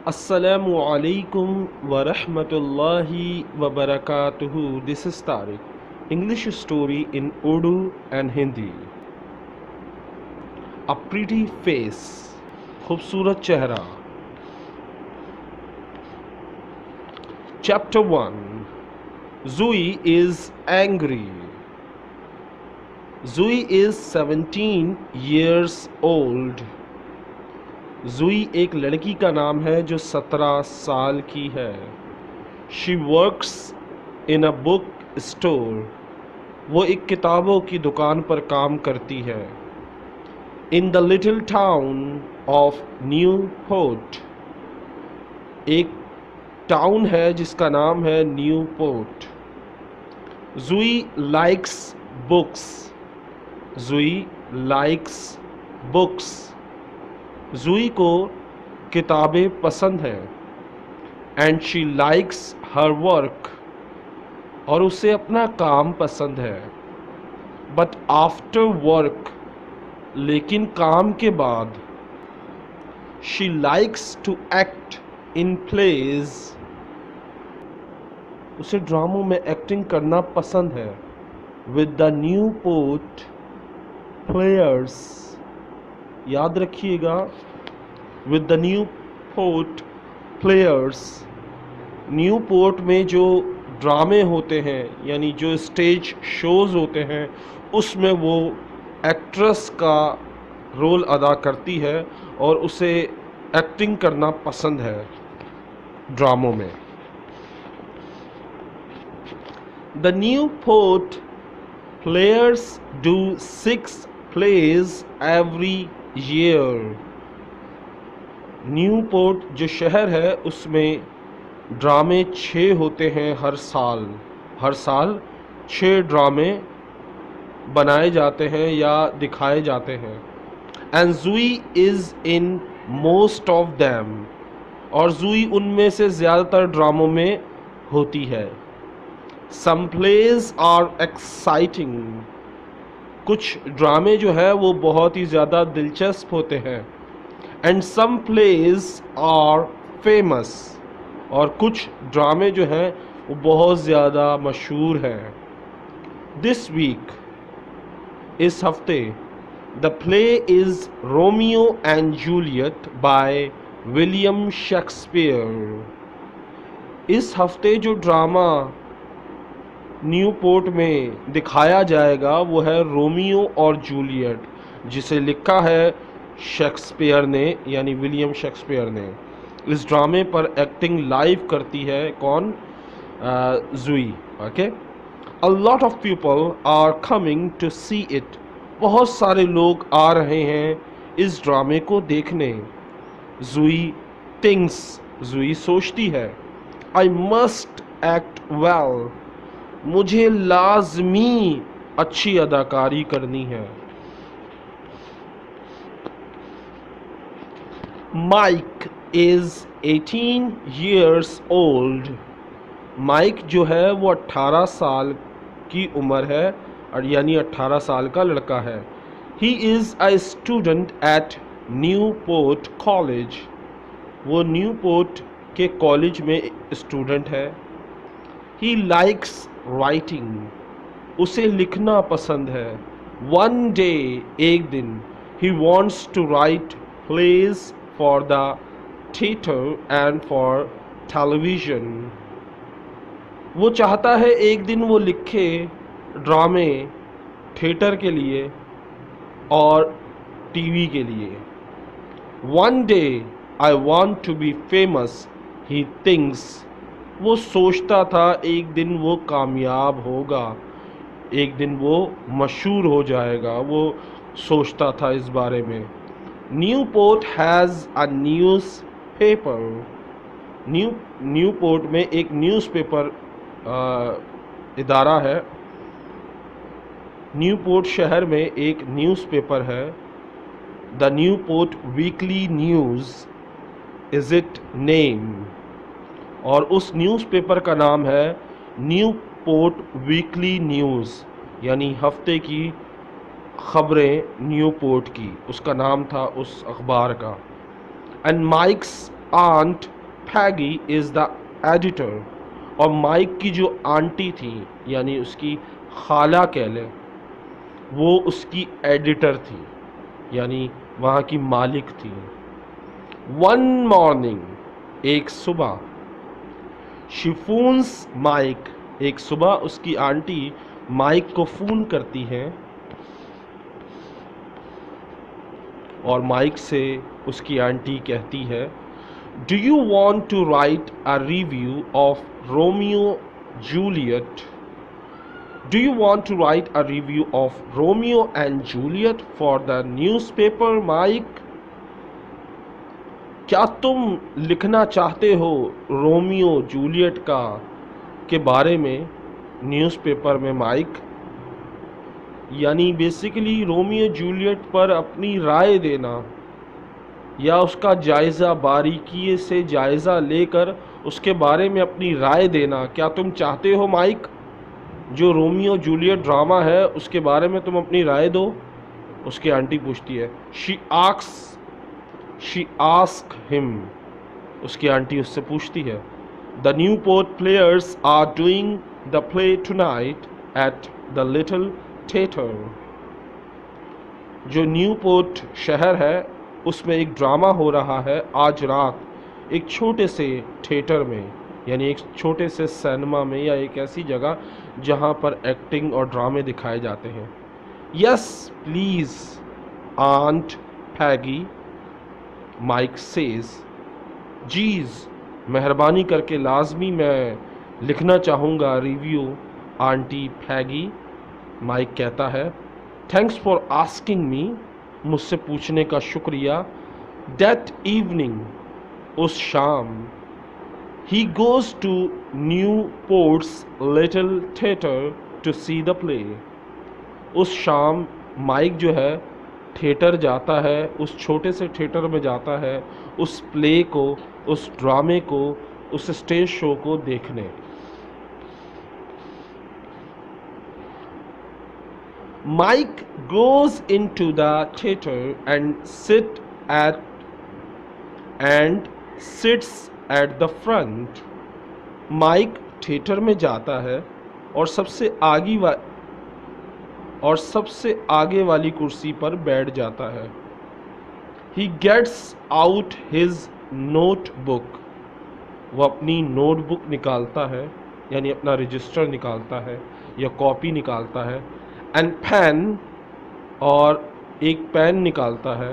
Assalamu alaikum wa rahmatullahi wa barakatuhu. This is Tariq. English story in Urdu and Hindi. A pretty face. खूबसूरत चेहरा. Chapter 1. Zui is angry. Zui is 17 years old. जुई एक लड़की का नाम है जो 17 साल की है. She works in a book store. वो एक किताबों की दुकान पर काम करती है. In the little town of Newport. एक टाउन है जिसका नाम है Newport. Zoe likes books. Zoe likes books. Zoe को किताबें पसंद हैं. And she likes her work. और उसे अपना काम पसंद है. But after work. लेकिन काम के बाद. She likes to act in plays. उसे ड्रामों में एक्टिंग करना पसंद है. With the new port players. याद रखिएगा, with the new port players. New port में जो ड्रामे होते हैं यानी जो स्टेज शोज़ होते हैं उसमें वो एक्ट्रेस का रोल अदा करती है और उसे एक्टिंग करना पसंद है ड्रामों में. The new port players do 6 plays every year. New port जो शहर है उसमें ड्रामे 6 होते हैं हर साल. हर साल 6 ड्रामे बनाए जाते हैं या दिखाए जाते हैं. And Jui is in most of them. और जुई उनमें से ज़्यादातर ड्रामों में होती है. सम प्लेज आर एक्साइटिंग. कुछ ड्रामे जो है वो बहुत ही ज़्यादा दिलचस्प होते हैं. And some plays are famous. और कुछ ड्रामे जो हैं वो बहुत ज़्यादा मशहूर हैं. This week. इस हफ्ते. The play is Romeo and Juliet by William Shakespeare. इस हफ्ते जो ड्रामा न्यू पोर्ट में दिखाया जाएगा वो है रोमियो और जूलियट, जिसे लिखा है शेक्सपियर ने यानी विलियम शेक्सपियर ने. इस ड्रामे पर एक्टिंग लाइव करती है कौन? Zoe. Okay. A lot of people are coming to see it. बहुत सारे लोग आ रहे हैं इस ड्रामे को देखने. जुई थिंक्स. जुई सोचती है. I must act well. मुझे लाजमी अच्छी अदाकारी करनी है. Mike is 18 years old. Mike जो है वो 18 साल की उम्र है और यानी 18 साल का लड़का है. He is a student at Newport college. वो न्यू पोर्ट के कॉलेज में स्टूडेंट है. He likes writing. उसे लिखना पसंद है. One day. एक दिन. He wants to write plays for the theatre and for television. वो चाहता है एक दिन वो लिखे ड्रामे थिएटर के लिए और टीवी के लिए. One day I want to be famous. He thinks. वो सोचता था एक दिन वो कामयाब होगा, एक दिन वो मशहूर हो जाएगा. वो सोचता था इस बारे में. New port has a news paper. New port में एक न्यूज़पेपर इदारा है. न्यू पोर्ट शहर में एक न्यूज़पेपर है. The new port weekly news is it name. और उस न्यूज़पेपर का नाम है न्यू पोर्ट वीकली न्यूज़ यानी हफ्ते की ख़बरें न्यू पोर्ट की. उसका नाम था उस अखबार का. And Mike's aunt Peggy is the editor, और माइक की जो आंटी थी यानी उसकी खाला कह लें, वो उसकी एडिटर थी यानी वहाँ की मालिक थी। वन मॉर्निंग, एक सुबह, शी फोन्स माइक, एक सुबह उसकी आंटी माइक को फ़ोन करती हैं और माइक से उसकी आंटी कहती है, do you want to write a review of Romeo Juliet? Do you want to write a review of Romeo and Juliet for the newspaper, Mike? क्या तुम लिखना चाहते हो रोमियो जूलियट का के बारे में न्यूज़पेपर में, माइक? यानी बेसिकली रोमियो जूलियट पर अपनी राय देना या उसका जायज़ा बारीकी से जायज़ा लेकर उसके बारे में अपनी राय देना, क्या तुम चाहते हो माइक? जो रोमियो जूलियट ड्रामा है उसके बारे में तुम अपनी राय दो, उसकी आंटी पूछती है। शी आस्क हिम, उसकी आंटी उससे पूछती है, the Newport players are doing the play tonight at the little theatre. जो न्यूपोर्ट शहर है उसमें एक ड्रामा हो रहा है आज रात एक छोटे से थिएटर में, यानी एक छोटे से सिनेमा में या एक ऐसी जगह जहाँ पर एक्टिंग और ड्रामे दिखाए जाते हैं। Yes please aunt Peggy, Mike says. जीज मेहरबानी करके लाजमी मैं लिखना चाहूँगा रिव्यू आंटी पैगी, माइक कहता है। थैंक्स फॉर आस्किंग मी, मुझसे पूछने का शुक्रिया। दैट इवनिंग, उस शाम, he goes to Newport's little theater to see the play। उस शाम माइक जो है थिएटर जाता है, उस छोटे से थिएटर में जाता है उस प्ले को, उस ड्रामे को, उस स्टेज शो को देखने। Mike goes into the theater and sits at the front। Mike theatre में जाता है और सबसे आगे वाली कुर्सी पर बैठ जाता है। He gets out his notebook, वो अपनी नोटबुक निकालता है यानी अपना रजिस्टर निकालता है या कॉपी निकालता है, एंड पेन, और एक पेन निकालता है,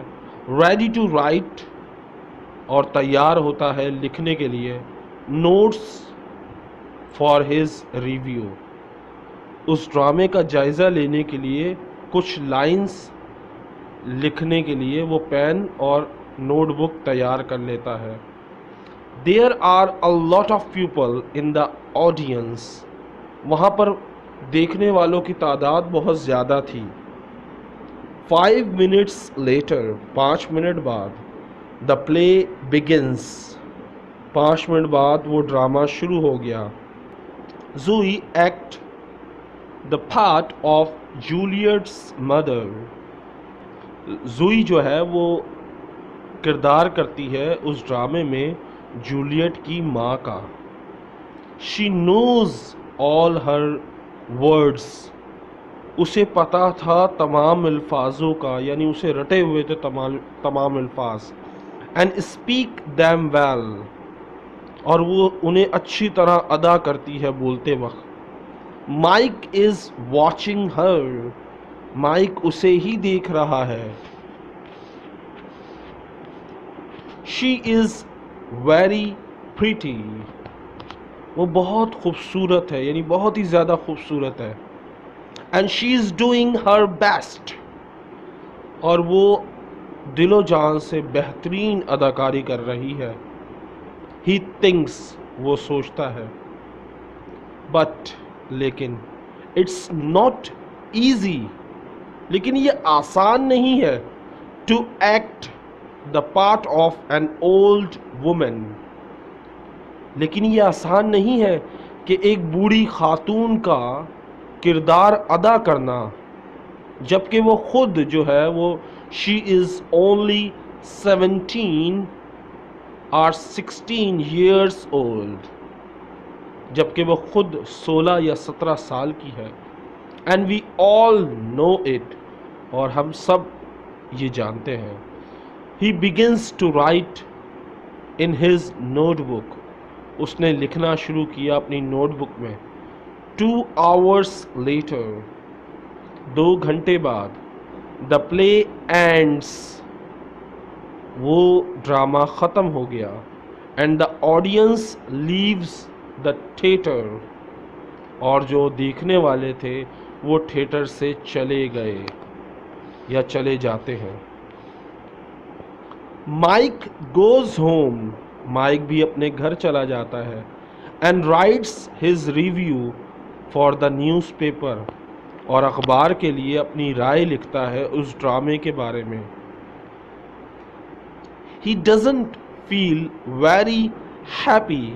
रेडी टू राइट, और तैयार होता है लिखने के लिए, नोट्स फॉर हिज रिव्यू, उस ड्रामे का जायज़ा लेने के लिए, कुछ लाइंस लिखने के लिए वो पेन और नोटबुक तैयार कर लेता है। There are a lot of people in the audience, वहाँ पर देखने वालों की तादाद बहुत ज़्यादा थी। 5 minutes later, 5 मिनट बाद, द प्ले बिगिंस, 5 मिनट बाद वो ड्रामा शुरू हो गया। Zoe act the part of Juliet's mother, Zoe जो है वो किरदार करती है उस ड्रामे में जूलियट की माँ का। She knows all her words, उसे पता था तमाम अल्फाजों का, यानी उसे रटे हुए थे तमाम अल्फाज, एंड स्पीक दैम वेल, और वो उन्हें अच्छी तरह अदा करती है बोलते वक्त। Mike is watching her, Mike उसे ही देख रहा है। शी इज़ वेरी प्रिटी, वो बहुत खूबसूरत है यानी बहुत ही ज़्यादा खूबसूरत है। And she is doing her best, और वो दिलो जान से बेहतरीन अदाकारी कर रही है। ही थिंक्स, वो सोचता है, बट, लेकिन, इट्स नॉट ईजी, लेकिन ये आसान नहीं है, to act the part of an old women, लेकिन ये आसान नहीं है कि एक बूढ़ी खातून का किरदार अदा करना, जबकि वो खुद जो है वो she is only 17 or 16 years old, जबकि वो खुद 16 या 17 साल की है। And we all know it, और हम सब ये जानते हैं। He begins to write in his notebook, उसने लिखना शुरू किया अपनी नोटबुक में। 2 hours later, 2 घंटे बाद, द प्ले एंड्स, वो ड्रामा ख़त्म हो गया। And the audience leaves the theatre, और जो देखने वाले थे वो थिएटर से चले गए या चले जाते हैं। माइक गोज़ होम, माइक भी अपने घर चला जाता है। And rights his review for the newspaper, और अखबार के लिए अपनी राय लिखता है उस ड्रामे के बारे में। He doesn't feel very happy,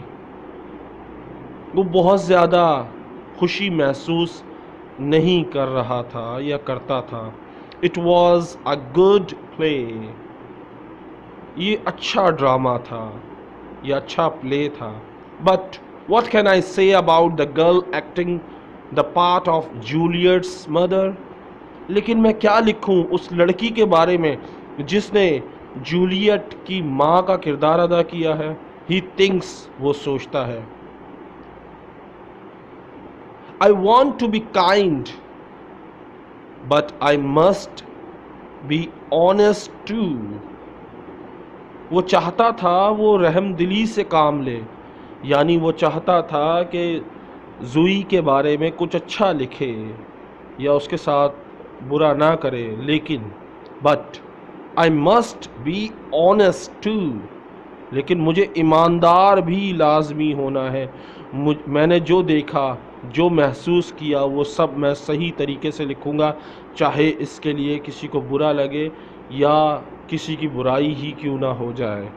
वो बहुत ज़्यादा खुशी महसूस नहीं कर रहा था या करता था। It was a good play, ये अच्छा ड्रामा था, ये अच्छा प्ले था। But what can I say about the girl acting the part of Juliet's mother? लेकिन मैं क्या लिखूं उस लड़की के बारे में जिसने जूलियट की माँ का किरदार अदा किया है। ही थिंक्स, वो सोचता है। I want to be kind but I must be honest too, वो चाहता था वो रहमदिली से काम ले, यानी वो चाहता था कि ज़ुई के बारे में कुछ अच्छा लिखे या उसके साथ बुरा ना करे, लेकिन but I must be honest too, लेकिन मुझे ईमानदार भी लाजमी होना है। मैंने जो देखा, जो महसूस किया, वो सब मैं सही तरीके से लिखूँगा, चाहे इसके लिए किसी को बुरा लगे या किसी की बुराई ही क्यों ना हो जाए।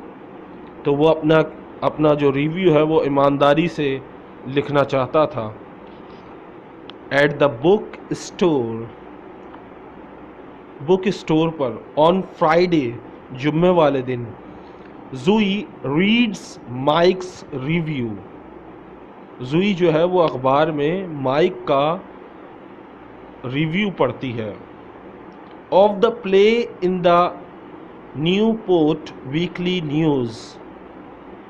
तो वो अपना जो रिव्यू है वो ईमानदारी से लिखना चाहता था। एट द बुक स्टोर पर ऑन फ्राइडे, जुम्मे वाले दिन, ज़ुई रीड्स माइक्स रिव्यू, ज़ुई जो है वो अखबार में माइक का रिव्यू पढ़ती है। Of the play in the Newport weekly news,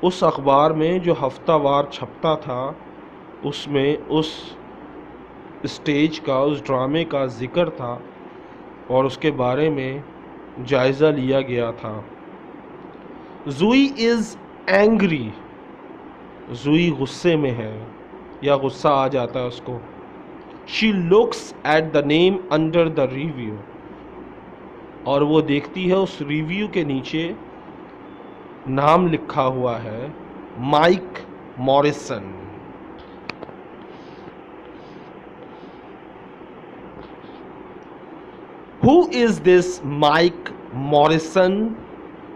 उस अखबार में जो हफ्तावार छपता था उसमें उस स्टेज का, उस ड्रामे का जिक्र था और उसके बारे में जायज़ा लिया गया था। ज़ुई इज़ एंग्री, ज़ुई गुस्से में है या गुस्सा आ जाता है उसको। She looks at the name under the review, और वो देखती है उस रिव्यू के नीचे नाम लिखा हुआ है Mike Morrison. Who is this Mike Morrison?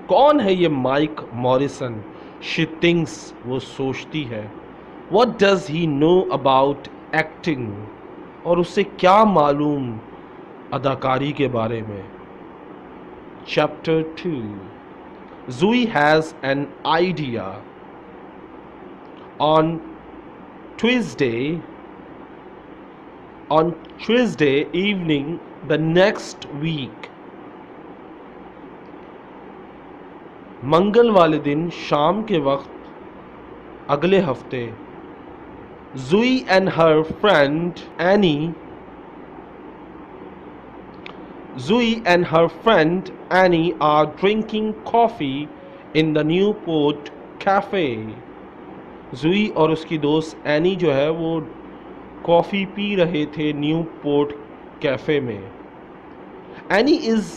कौन है ये माइक मॉरिसन? She thinks, वो सोचती है। What does he know about acting? और उसे क्या मालूम अदाकारी के बारे में। Chapter 2. Zui has an idea. On Tuesday evening the next week, मंगल वाले दिन शाम के वक्त अगले हफ्ते, Zui and her friend Annie are drinking coffee in the Newport Cafe. Zui और उसकी दोस्त एनी जो है वो कॉफ़ी पी रहे थे न्यूपोर्ट कैफ़े में। Annie is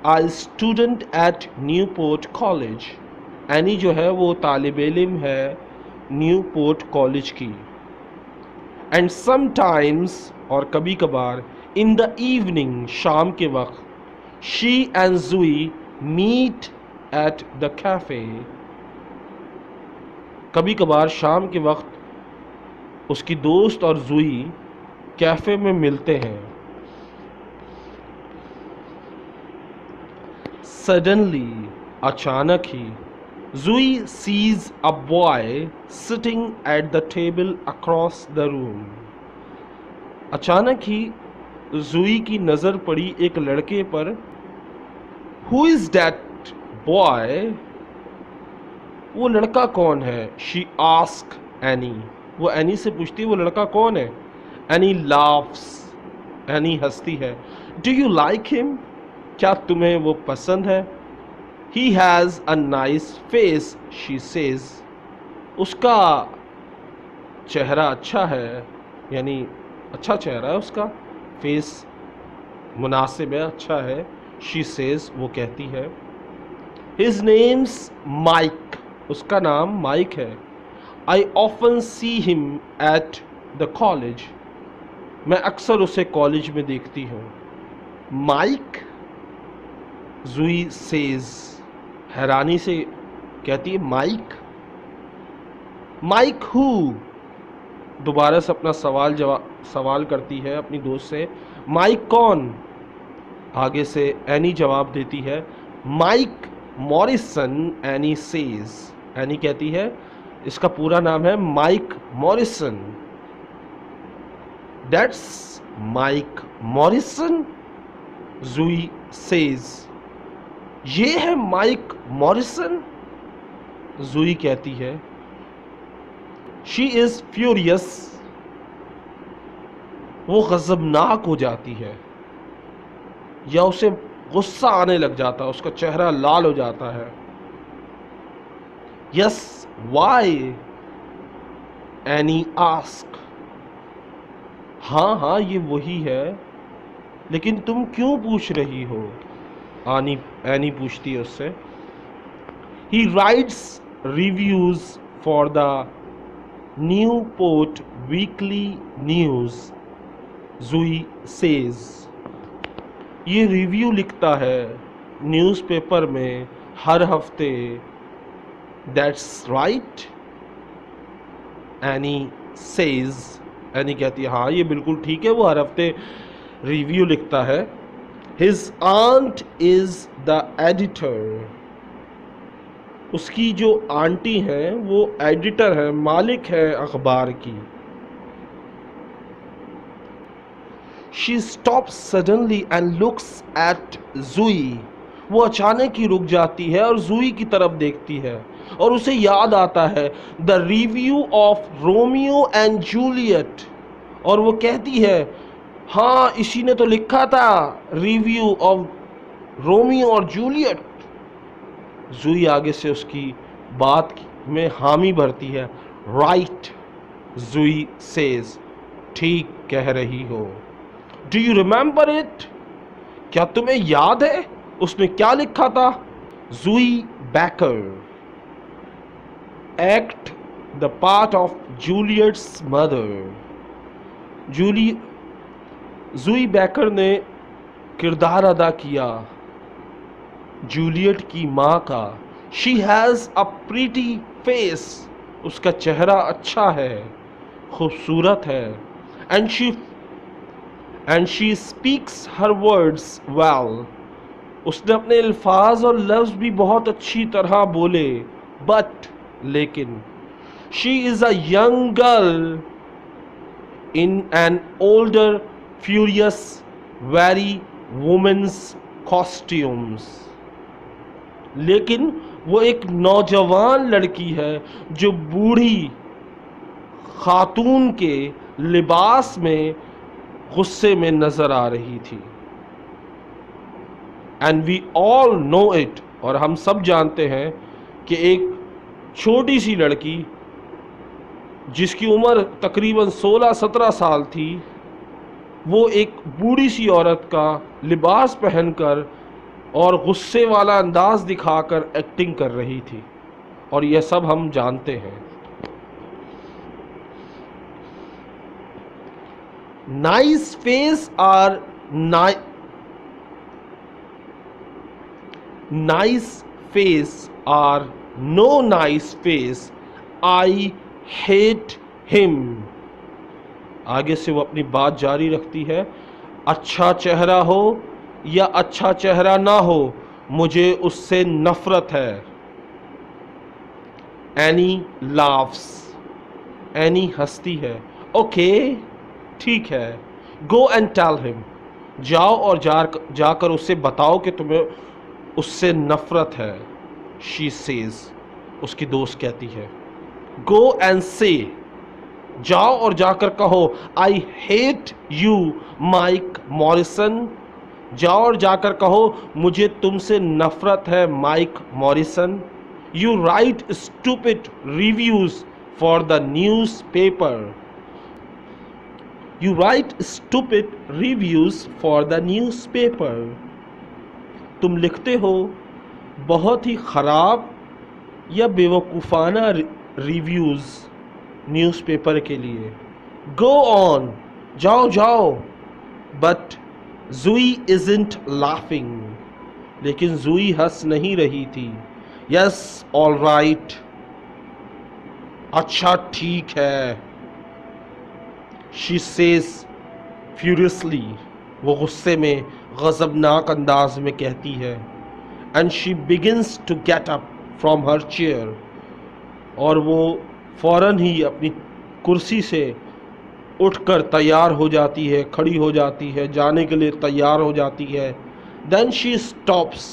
a student at Newport college, Annie जो है वो तालिब इल्म है न्यूपोर्ट कॉलेज की। एंड समटाइम्स, और कभी कभार, इन द इवनिंग, शाम के वक्त, she and Zoe meet at the cafe, कभी कभार शाम के वक्त उसकी दोस्त और ज़ुई कैफ़े में मिलते हैं। सडनली, अचानक ही, Zui sees a boy sitting at the table across the room. अचानक ही जुई की नजर पड़ी एक लड़के पर. Who is that boy? वो लड़का कौन है? She asked Annie. वो एनी से पूछती है वो लड़का कौन है. Annie laughs. एनी हंसती है. Do you like him? क्या तुम्हें वो पसंद है? He has a nice face, she says. उसका चेहरा अच्छा है, यानी अच्छा चेहरा है उसका. फेस मुनासिब है, अच्छा है. She says, वो कहती है. His name's Mike. उसका नाम माइक है. I often see him at the college. मैं अक्सर उसे कॉलेज में देखती हूँ. माइक, जुई सेज, हैरानी से कहती है माइक. Mic who? दोबारा से अपना सवाल करती है अपनी दोस्त से. माइक कौन? आगे से एनी जवाब देती है. Mike Morrison. Annie says. Annie कहती है इसका पूरा नाम है Mike Morrison. That's Mike Morrison, Zui says. ये है माइक मॉरिसन, जुई कहती है. She is furious. वो गजबनाक हो जाती है या उसे गुस्सा आने लग जाता है, उसका चेहरा लाल हो जाता है. Yes, why? Annie asked. हाँ ये वही है, लेकिन तुम क्यों पूछ रही हो? एनी पूछती है उससे. He writes reviews for the Newport Weekly News, Zui says. ये रिव्यू लिखता है न्यूज़पेपर में हर हफ्ते. That's right, Annie says. Any कहती है हाँ ये बिल्कुल ठीक है, वो हर हफ्ते रिव्यू लिखता है. His aunt is the editor. उसकी जो आंटी है वो एडिटर है, मालिक है अखबार की. She stops suddenly and looks at Zui. वो अचानक ही रुक जाती है और जुई की तरफ देखती है और उसे याद आता है the review of Romeo and Juliet. और वो कहती है हाँ इसी ने तो लिखा था रिव्यू ऑफ रोमियो और जूलियट. जुई आगे से उसकी बात में हामी भरती है. राइट, जुई सेज. ठीक कह रही हो. Do you remember it? क्या तुम्हें याद है उसने क्या लिखा था? Zoe Baker act the part of Juliet's mother. Zoe Baker ने किरदार अदा किया जूलियट की माँ का. She has a pretty face. उसका चेहरा अच्छा है, खूबसूरत है. And she speaks her words well. उसने अपने अल्फाज और लफ्ज़ भी बहुत अच्छी तरह बोले. बट लेकिन she is a young girl in an older furious very women's costumes. लेकिन वो एक नौजवान लड़की है जो बूढ़ी खातून के लिबास में गुस्से में नजर आ रही थी. And we all know it. और हम सब जानते हैं कि एक छोटी सी लड़की जिसकी उम्र तकरीबन 16-17 साल थी, वो एक बूढ़ी सी औरत का लिबास पहनकर और गुस्से वाला अंदाज दिखाकर एक्टिंग कर रही थी. और यह सब हम जानते हैं. Nice face are nice face are no nice face, I hate him. आगे से वो अपनी बात जारी रखती है. अच्छा चेहरा हो या अच्छा चेहरा ना हो, मुझे उससे नफरत है. एनी लाफ्स, एनी हंसती है। ओके, ठीक है। गो एंड टेल हिम, जाओ और जाकर उससे बताओ कि तुम्हें उससे नफरत है। शी सेज, उसकी दोस्त कहती है। गो एंड से, जाओ और जाकर कहो, I hate you Mike Morrison. जाओ और जाकर कहो, मुझे तुमसे नफरत है Mike Morrison. You write stupid reviews for the newspaper. You write stupid reviews for the newspaper. तुम लिखते हो बहुत ही खराब या बेवकूफ़ाना रिव्यूज़ न्यूज़पेपर के लिए। गो ऑन, जाओ जाओ। बट जुई इजंट लाफिंग, लेकिन जुई हंस नहीं रही थी। यस ऑल राइट, अच्छा ठीक है। शी सेज फ्यूरियसली, वो गुस्से में गज़बनाक अंदाज में कहती है। And she begins to get up from her chair, और वो फौरन ही अपनी कुर्सी से उठकर तैयार हो जाती है, खड़ी हो जाती है, जाने के लिए तैयार हो जाती है। देन शी स्टॉप्स,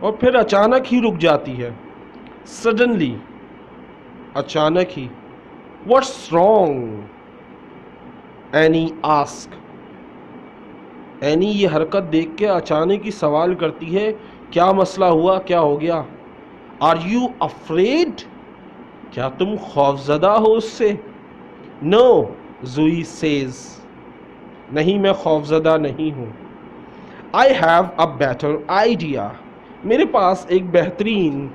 और फिर अचानक ही रुक जाती है। सडनली, अचानक ही। What's wrong, Annie asks. Annie ये हरकत देख के अचानक ही सवाल करती है, क्या मसला हुआ, क्या हो गया? आर यू अफ्रेड, क्या तुम खौफजदा हो उससे? नो, जुई सेज, नहीं मैं खौफजदा नहीं हूँ। I have a better idea, मेरे पास एक बेहतरीन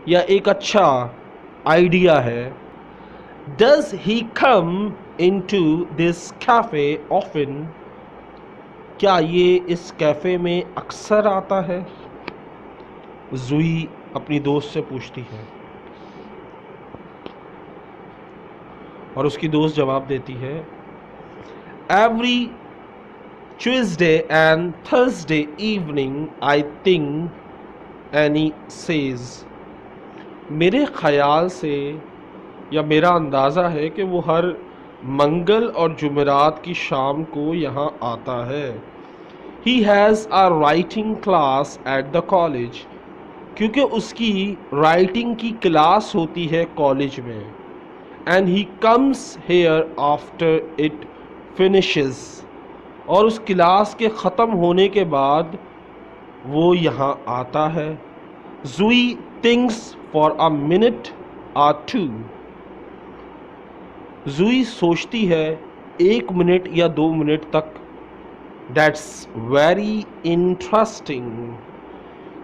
या एक अच्छा आइडिया है। Does he come in to this cafe often, क्या ये इस कैफ़े में अक्सर आता है? जुई अपनी दोस्त से पूछती है, और उसकी दोस्त जवाब देती है, every Tuesday and Thursday evening I think. Any says, मेरे ख्याल से या मेरा अंदाज़ा है कि वो हर मंगल और जुमेरात की शाम को यहाँ आता है। He has a writing class at the college, क्योंकि उसकी राइटिंग की क्लास होती है कॉलेज में। And he comes here after it finishes, और उस क्लास के ख़त्म होने के बाद वो यहाँ आता है। Zoe thinks for a minute or two, Zoe सोचती है 1 मिनट या 2 मिनट तक। दैट्स वेरी इंटरेस्टिंग,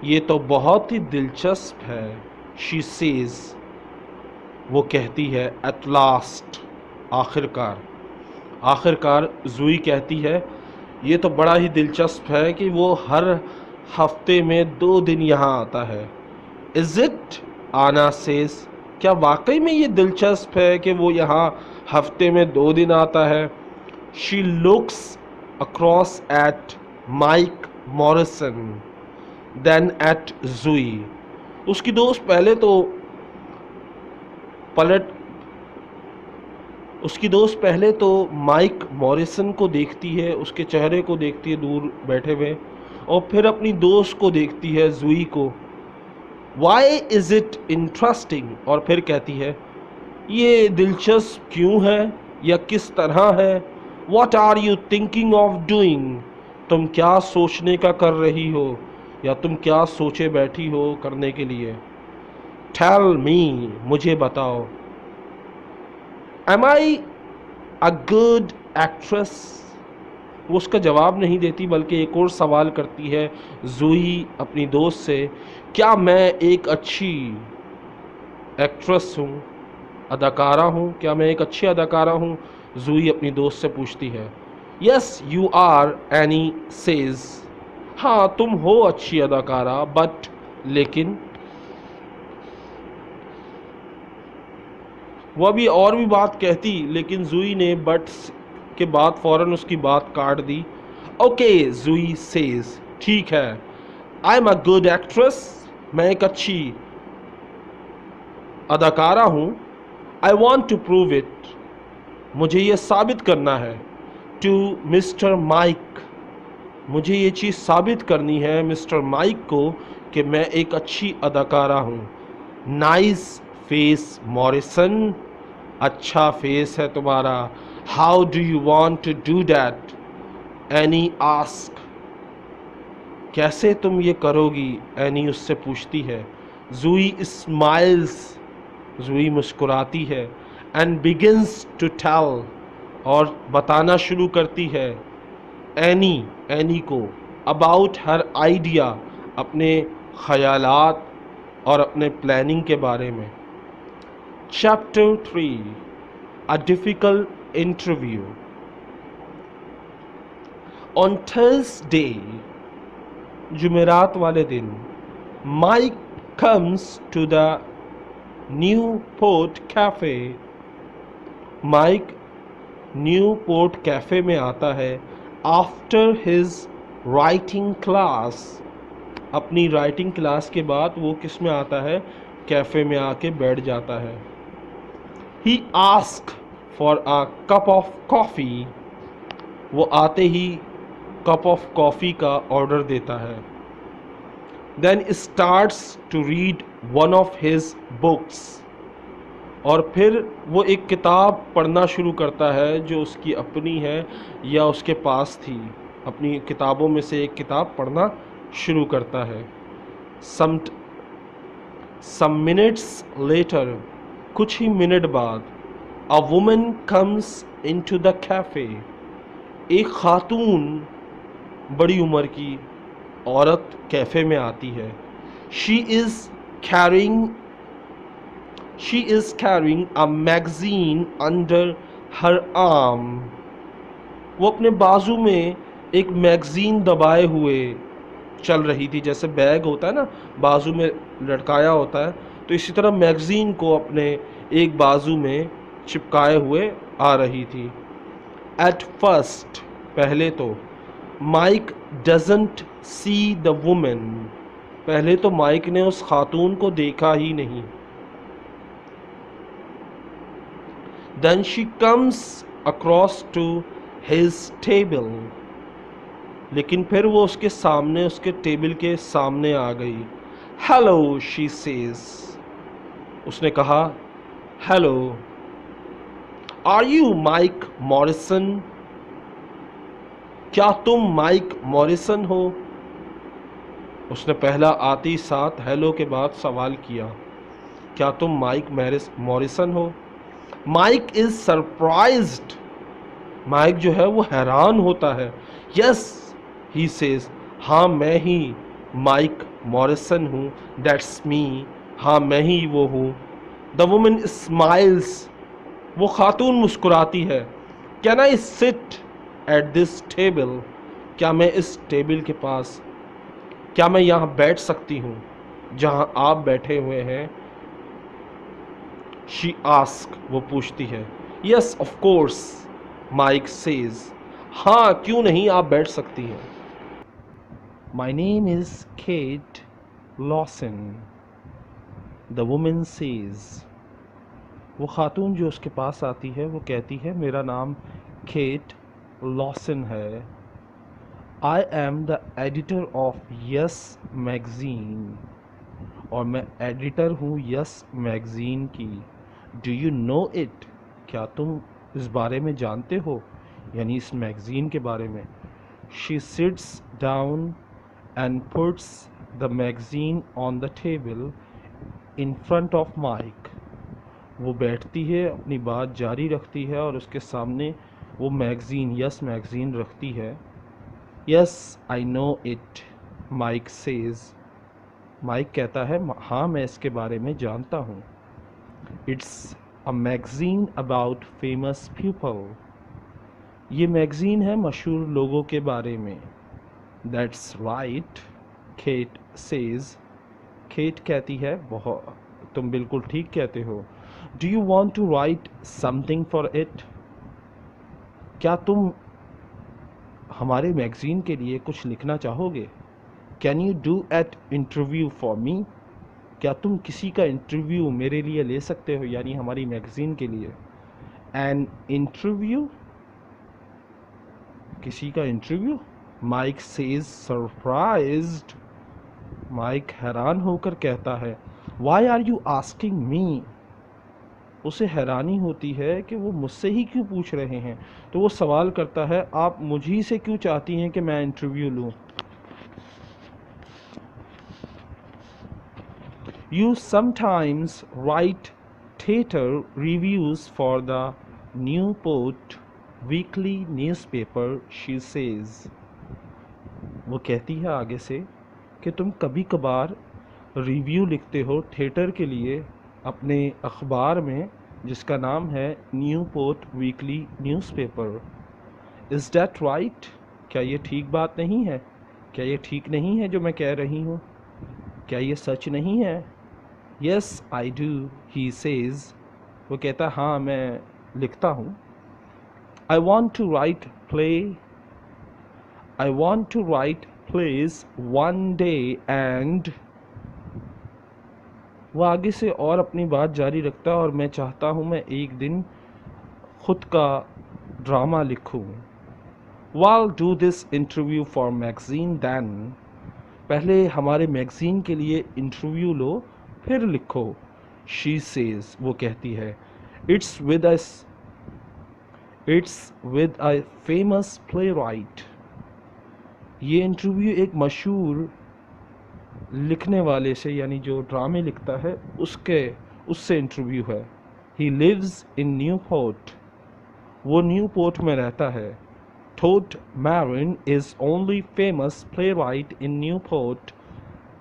ये तो बहुत ही दिलचस्प है। शी सेज, वो कहती है। एट लास्ट, आखिरकार। आखिरकार जुई कहती है, ये तो बड़ा ही दिलचस्प है कि वो हर हफ्ते में 2 दिन यहाँ आता है। इज़ इट, आना सेज, क्या वाकई में ये दिलचस्प है कि वो यहाँ हफ्ते में 2 दिन आता है? She looks across at Mike Morrison then at Zoe. उसकी दोस्त पहले तो पलट उसकी दोस्त पहले तो माइक मॉरिसन को देखती है, उसके चेहरे को देखती है दूर बैठे हुए, और फिर अपनी दोस्त को देखती है, जुई को। वाई इज़ इट इंटरेस्टिंग, और फिर कहती है, ये दिलचस्प क्यों है या किस तरह है? What are you thinking of doing, तुम क्या सोचने का कर रही हो, या तुम क्या सोचे बैठी हो करने के लिए? टेल मी, मुझे बताओ। Am I a good actress, वो उसका जवाब नहीं देती बल्कि एक और सवाल करती है जुई अपनी दोस्त से, क्या मैं एक अच्छी एक्ट्रेस हूँ, अदाकारा हूँ, क्या मैं एक अच्छी अदाकारा हूँ? जुई अपनी दोस्त से पूछती है। Yes you are, Annie says, हाँ तुम हो अच्छी अदाकारा, बट, लेकिन। वह भी और भी बात कहती, लेकिन जुई ने बट के बाद फ़ौरन उसकी बात काट दी। ओके, जुई सेज, ठीक है। I am a good actress, मैं एक अच्छी अदाकारा हूँ। I want to prove it, मुझे ये साबित करना है। टू मिस्टर माइक, मुझे ये चीज़ साबित करनी है मिस्टर माइक को कि मैं एक अच्छी अदाकारा हूँ। नाइस फेस मॉरिसन, अच्छा फेस है तुम्हारा। How do you want to do that, Annie ask, कैसे तुम ये करोगी, एनी उससे पूछती है। जूई स्माइल्स, जूई मुस्कुराती है। एंड बिगिंस टू टेल, और बताना शुरू करती है एनी, एनी को, अबाउट हर आइडिया, अपने ख्यालात और अपने प्लानिंग के बारे में। Chapter 3, a difficult interview. On Thursday, जुमेरात वाले दिन, Mike comes to the Newport cafe, Mike Newport cafe में आता है। आफ्टर हिज राइटिंग क्लास, अपनी राइटिंग क्लास के बाद वो किस में आता है, कैफ़े में आके बैठ जाता है। He ask for a cup of coffee, वो आते ही कप ऑफ कॉफ़ी का ऑर्डर देता है। Then starts to read one of his books, और फिर वो एक किताब पढ़ना शुरू करता है जो उसकी अपनी है या उसके पास थी। अपनी किताबों में से एक किताब पढ़ना शुरू करता है। सम मिनट्स लेटर, कुछ ही मिनट बाद, a woman comes into the cafe, एक खातून, बड़ी उम्र की औरत कैफ़े में आती है। She is carrying a magazine under her arm, वो अपने बाजू में एक मैगज़ीन दबाए हुए चल रही थी। जैसे बैग होता है ना, बाजू में लटकाया होता है, तो इसी तरह मैगज़ीन को अपने एक बाजू में चिपकाए हुए आ रही थी। एट फर्स्ट, पहले तो, Mike doesn't see the woman, पहले तो माइक ने उस खातून को देखा ही नहीं। Then she comes across to his table, लेकिन फिर वो उसके सामने, उसके टेबल के सामने आ गई। हेलो, शी सेज, उसने कहा hello. Are you Mike Morrison, क्या तुम माइक मॉरिसन हो? उसने पहला आते ही साथ हेलो के बाद सवाल किया, क्या तुम माइक मॉरिसन हो? माइक इज सरप्राइज्ड, माइक जो है वो हैरान होता है। यस, ही सेज, हाँ मैं ही माइक मॉरिसन हूँ, दैट्स मी, हाँ मैं ही वो हूँ। द वुमन स्माइल्स, वो खातून मुस्कुराती है। Can I sit at this table, क्या मैं इस टेबल के पास, क्या मैं यहाँ बैठ सकती हूँ जहाँ आप बैठे हुए हैं? शी आस्क, वो पूछती है। Yes of course, Mike says, हाँ क्यों नहीं, आप बैठ सकती हैं। My name is Kate Lawson, the woman says, वो खातून जो उसके पास आती है वो कहती है मेरा नाम केट लॉसन है। I am the editor of Yes magazine, और मैं एडिटर हूँ यस मैगज़ीन की। डू यू नो इट, क्या तुम इस बारे में जानते हो, यानी इस मैगज़ीन के बारे में। She sits down and puts the magazine on the table in front of Mike, वो बैठती है, अपनी बात जारी रखती है और उसके सामने वो मैगज़ीन, यस मैगज़ीन रखती है। Yes I know it, Mike says, Mike कहता है हाँ मैं इसके बारे में जानता हूँ। It's a magazine about famous people, ये मैगज़ीन है मशहूर लोगों के बारे में। That's right, Kate says, Kate कहती है बहुत, तुम बिल्कुल ठीक कहते हो। Do you want to write something for it, क्या तुम हमारे मैगज़ीन के लिए कुछ लिखना चाहोगे? Can you do at interview for me, क्या तुम किसी का इंटरव्यू मेरे लिए ले सकते हो, यानी हमारी मैगज़ीन के लिए। एन इंटरव्यू, किसी का interview. Mike says surprised, Mike हैरान होकर कहता है, why are you asking me. उसे हैरानी होती है कि वो मुझसे ही क्यों पूछ रहे हैं, तो वो सवाल करता है, आप मुझी से क्यों चाहती हैं कि मैं इंटरव्यू लूँ। You sometimes right theatre reviews for the Newport weekly newspaper, she says. वो कहती है आगे से कि तुम कभी कभार रिव्यू लिखते हो थिएटर के लिए अपने अखबार में, जिसका नाम है Newport weekly newspaper. Is that right, क्या ये ठीक बात नहीं है, क्या ये ठीक नहीं है जो मैं कह रही हूँ, क्या ये सच नहीं है। Yes I do, he says. वो कहता, हाँ मैं लिखता हूँ। I want to write play, I want to write plays one day and. वो आगे से और अपनी बात जारी रखता है, और मैं चाहता हूँ मैं एक दिन खुद का ड्रामा लिखूँ। I'll do this interview for magazine then, पहले हमारे मैगज़ीन के लिए इंटरव्यू लो फिर लिखो। She says, वो कहती है, It's with a famous playwright, ये इंटरव्यू एक मशहूर लिखने वाले से, यानी जो ड्रामे लिखता है उससे इंटरव्यू है। He lives in Newport, वो न्यूपोर्ट में रहता है। Todd Marin is only famous playwright in Newport,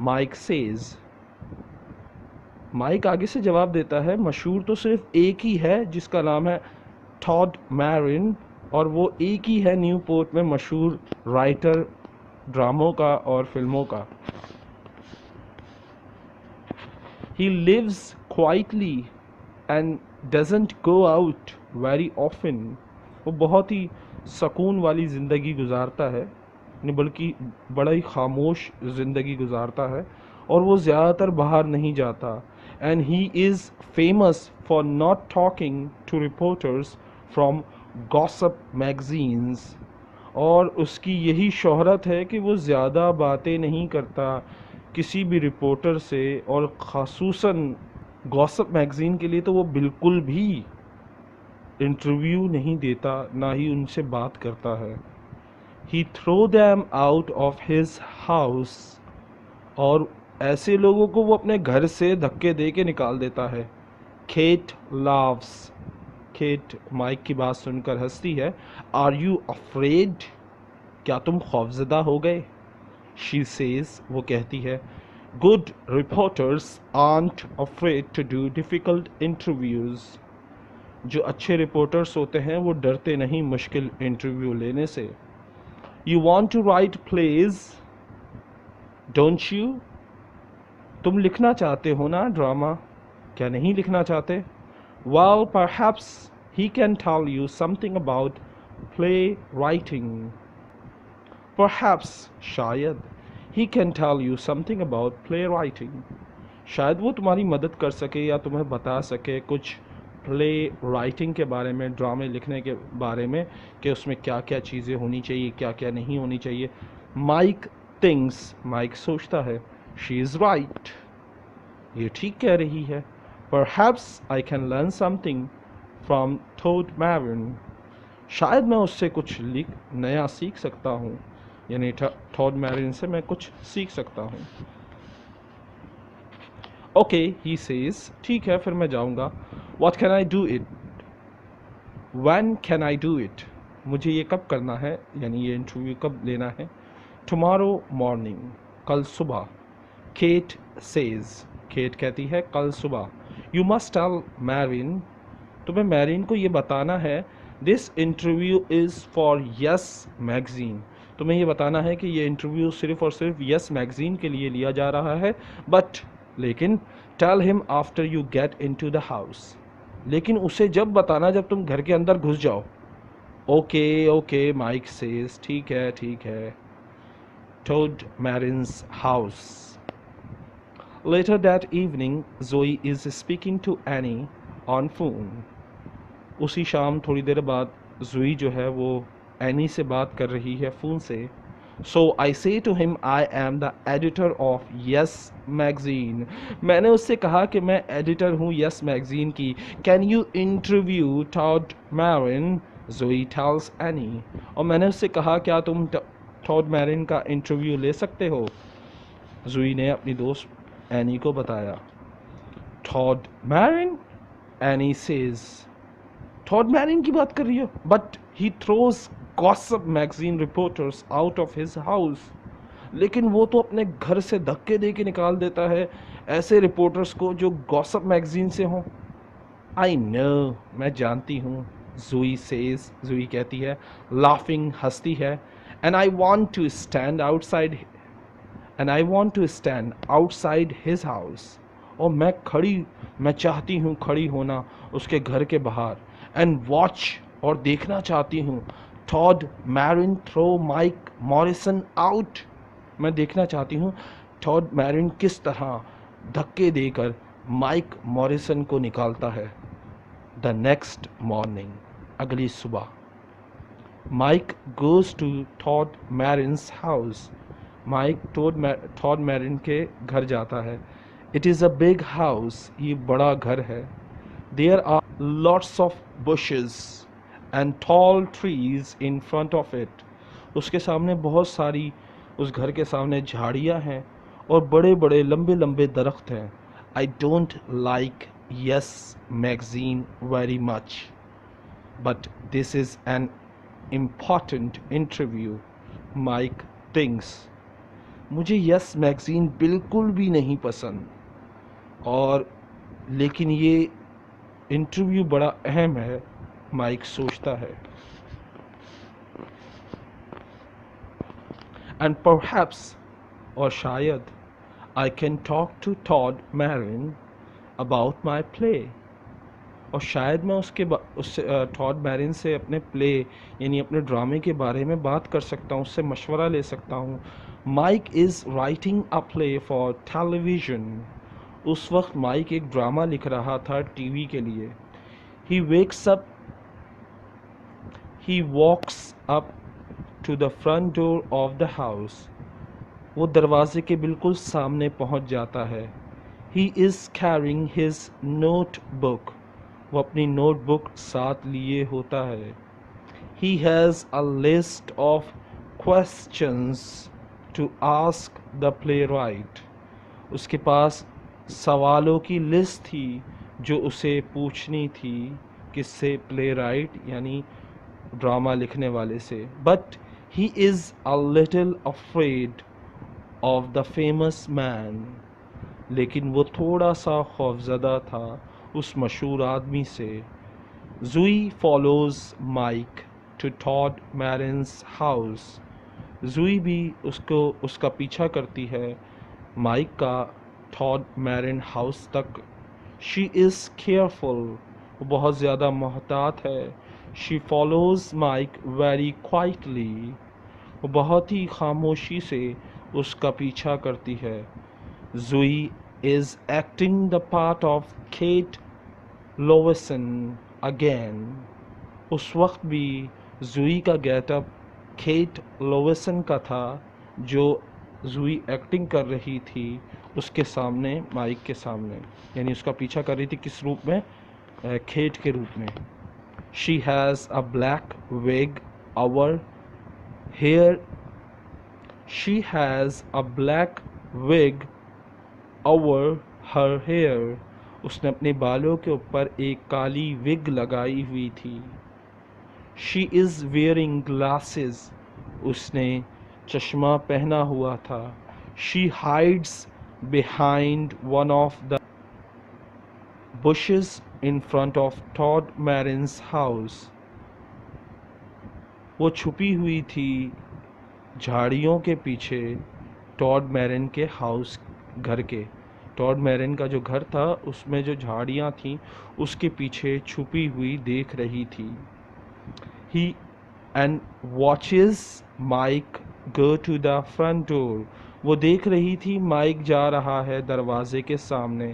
Mike says. Mike आगे से जवाब देता है, मशहूर तो सिर्फ एक ही है जिसका नाम है टॉड मैरिन, और वो एक ही है न्यूपोर्ट में मशहूर राइटर ड्रामों का और फिल्मों का। He lives quietly and doesn't go out very often, वो बहुत ही सुकून वाली ज़िंदगी गुजारता है, बल्कि बड़ा ही खामोश ज़िंदगी गुजारता है, और वो ज़्यादातर बाहर नहीं जाता। And he is famous for not talking to reporters from gossip magazines, और उसकी यही शोहरत है कि वो ज़्यादा बातें नहीं करता किसी भी रिपोर्टर से, और ख़ासूसन गॉसिप मैगज़ीन के लिए तो वो बिल्कुल भी इंटरव्यू नहीं देता, ना ही उनसे बात करता है। He throw them out of his house, और ऐसे लोगों को वो अपने घर से धक्के दे के निकाल देता है। केट लाव्स, केट माइक की बात सुनकर हंसती है। आर यू अफ्रेड, क्या तुम खौफजदा हो गए। शी सेज, वो कहती है, good reporters aren't afraid to do difficult interviews, जो अच्छे रिपोर्टर्स होते हैं वो डरते नहीं मुश्किल इंटरव्यू लेने से। You want to write plays don't you, तुम लिखना चाहते हो ना ड्रामा, क्या नहीं लिखना चाहते। Well perhaps he can tell you something about play writing, perhaps शायद, he can tell you something about play writing, शायद वो तुम्हारी मदद कर सके या तुम्हें बता सके कुछ प्ले राइटिंग के बारे में, ड्रामे लिखने के बारे में, कि उसमें क्या क्या चीज़ें होनी चाहिए, क्या क्या नहीं होनी चाहिए। माइक थिंक्स, माइक सोचता है, शी इज़ राइट, ये ठीक कह रही है। Perhaps I can learn something from Todd Marin, शायद मैं उससे कुछ नया सीख सकता हूँ, यानी टॉड मैरिन से मैं कुछ सीख सकता हूँ। ओके ही सेज, ठीक है फिर मैं जाऊँगा। What can I do it, when can I do it, मुझे ये कब करना है, यानी ये इंटरव्यू कब लेना है। टुमारो मॉर्निंग, कल सुबह। केट सेज, केट कहती है कल सुबह। यू मस्ट टेल मैरिन, तुम्हें मैरिन को ये बताना है, this interview is for Yes magazine, तुम्हें ये बताना है कि ये इंटरव्यू सिर्फ़ और सिर्फ यस मैगज़ीन के लिए लिया जा रहा है। बट लेकिन tell him after you get into the house, लेकिन उसे जब बताना जब तुम घर के अंदर घुस जाओ। ओके ओके माइक सेज, ठीक है। Todd Marin's house. Later that evening, Zoe is speaking to Annie on phone. उसी शाम थोड़ी देर बाद जोई जो है वो एनी से बात कर रही है फ़ोन से. So I say to him I am the editor of Yes magazine. मैंने उससे कहा कि मैं एडिटर हूँ यस मैगज़ीन की. Can you interview Todd Marin, Zoe tells Annie. और मैंने उससे कहा क्या तुम टॉड मैरिन का इंटरव्यू ले सकते हो. जोई ने अपनी दोस्त एनी को बताया. Todd Marin, Annie says. Todd Marin की बात कर रही हो. But he throws gossip magazine reporters out of his house. लेकिन वो तो अपने घर से धक्के दे के निकाल देता है ऐसे रिपोर्टर्स को जो गॉसिप मैगजीन से हों. आई नो, मैं जानती हूँ. जोई सेज, जोई कहती है, लाफिंग, हंसती है. And I want to stand outside his house. और मैं चाहती हूँ खड़ी होना उसके घर के बाहर. एंड वॉच, और देखना चाहती हूँ, Todd Marin throw Mike Morrison out. मैं देखना चाहती हूँ टॉड मैरिन किस तरह धक्के देकर माइक मॉरिसन को निकालता है. द नेक्स्ट मॉर्निंग, अगली सुबह, Mike goes to Todd Marin's house. Mike Todd Marin के घर जाता है. It is a big house. ये बड़ा घर है. There are lots of bushes and tall trees in front of it. उसके सामने बहुत सारी, उस घर के सामने झाड़ियाँ हैं और बड़े बड़े लंबे लंबे दरख्त हैं. I don't like Yes magazine very much, but this is an important interview, Mike thinks. मुझे यस मैगज़ीन बिल्कुल भी नहीं पसंद, और लेकिन ये इंटरव्यू बड़ा अहम है, माइक सोचता है. एंड परहैप्स, और शायद, I can talk to Todd Marin about my play. और शायद मैं उससे टॉड मैरिन से अपने प्ले यानी अपने ड्रामे के बारे में बात कर सकता हूँ, उससे मशवरा ले सकता हूँ. Mike is writing a play for television. उस वक्त माइक एक ड्रामा लिख रहा था टीवी के लिए. He walks up to the front door of the house. वो दरवाजे के बिल्कुल सामने पहुंच जाता है. He is carrying his notebook. वो अपनी नोटबुक साथ लिए होता है. He has a list of questions to ask the playwright. उसके पास सवालों की लिस्ट थी जो उसे पूछनी थी. किससे? प्ले राइट यानी ड्रामा लिखने वाले से. But he is a little afraid of the famous man. लेकिन वो थोड़ा सा खौफज़दा था उस मशहूर आदमी से. Zoe follows Mike to Todd Marin's house. Zoe भी उसका पीछा करती है माइक का टॉड मैरिन हाउस तक. She is careful. वो बहुत ज़्यादा मोहतात है. She follows Mike very quietly. वो बहुत ही खामोशी से उसका पीछा करती है. Zoe is acting the part of Kate Loveson again. उस वक्त भी जोई का गेटअप केट लोवेसन का था, जो जोई एक्टिंग कर रही थी उसके सामने, माइक के सामने. यानी उसका पीछा कर रही थी किस रूप में? केट के रूप में. She has a black wig over hair. She has a black wig over her hair. उसने अपने बालों के ऊपर एक काली विग लगाई हुई थी. She is wearing glasses. उसने चश्मा पहना हुआ था. She hides behind one of the bushes in front of Todd Marin's house. वो छुपी हुई थी झाड़ियों के पीछे टॉड मैरिन के हाउस, घर के. टॉड मैरिन का जो घर था उसमें जो झाड़ियाँ थीं उसके पीछे छुपी हुई देख रही थी. He and watches Mike go to the front door. वो देख रही थी माइक जा रहा है दरवाजे के सामने।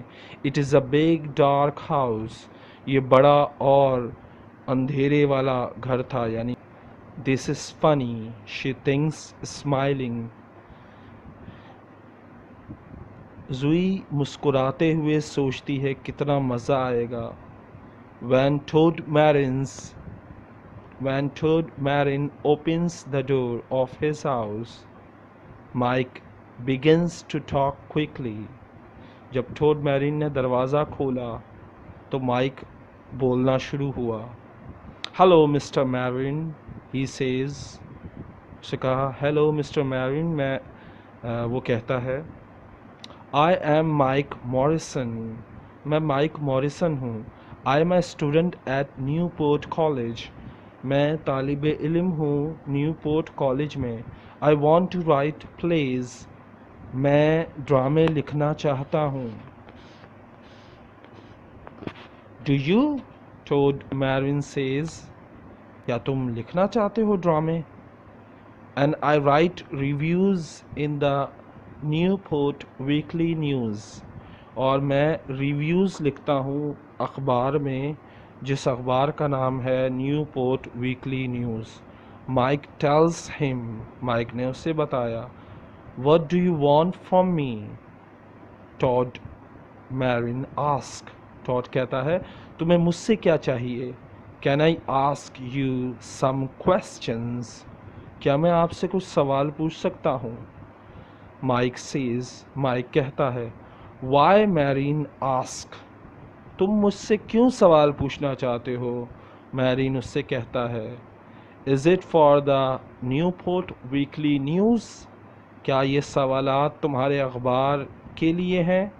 It is a big dark house. ये बड़ा और अंधेरे वाला घर था। यानी this is funny, she thinks smiling. जुई मुस्कुराते हुए सोचती है कितना मज़ा आएगा। When Toad Marin opens the door of his house, Mike begins to talk quickly. जब टोड मैरिन ने दरवाज़ा खोला तो माइक बोलना शुरू हुआ। Hello Mister Marin, he says. उससे कहा हेलो मिस्टर मैरिन। वो कहता है आई एम माइक मॉरिसन। मैं माइक मॉरिसन हूँ। I am a student at Newport College. मैं तालिब इल्म हूँ न्यूपोर्ट कॉलेज में। I want to write plays. मैं ड्रामे लिखना चाहता हूँ। Do you? Todd Marin says. क्या तुम लिखना चाहते हो ड्रामे? And I right reviews in the Newport weekly news. और मैं रिव्यूज़ लिखता हूँ अखबार में, जिस अखबार का नाम है Newport weekly News. Mike tells him. Mike ने उसे बताया। What do you want from me? Todd Marin ask. Todd कहता है तुम्हें मुझसे क्या चाहिए? Can I ask you some questions? क्या मैं आपसे कुछ सवाल पूछ सकता हूँ? Mic says. माइक कहता है वाई मैरिन आस्क। तुम मुझसे क्यों सवाल पूछना चाहते हो? मैरिन उससे कहता है is it for the Newport weekly News? क्या ये सवालात तुम्हारे अखबार के लिए हैं?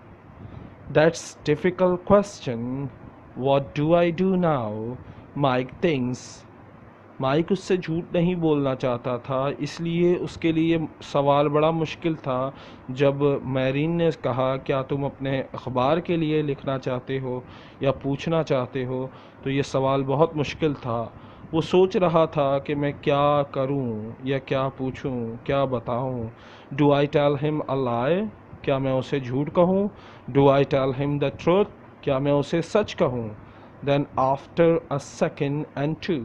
That's difficult question. What do I do now? Mike thinks. Mike उससे झूठ नहीं बोलना चाहता था, इसलिए उसके लिए सवाल बड़ा मुश्किल था। जब मैरिन ने कहा क्या तुम अपने अखबार के लिए लिखना चाहते हो या पूछना चाहते हो, तो ये सवाल बहुत मुश्किल था। वो सोच रहा था कि मैं क्या करूं या क्या पूछूं, क्या बताऊं। Do I tell him a lie? क्या मैं उसे झूठ कहूं? Do I tell him the truth? क्या मैं उसे सच कहूं? Then after a second and two.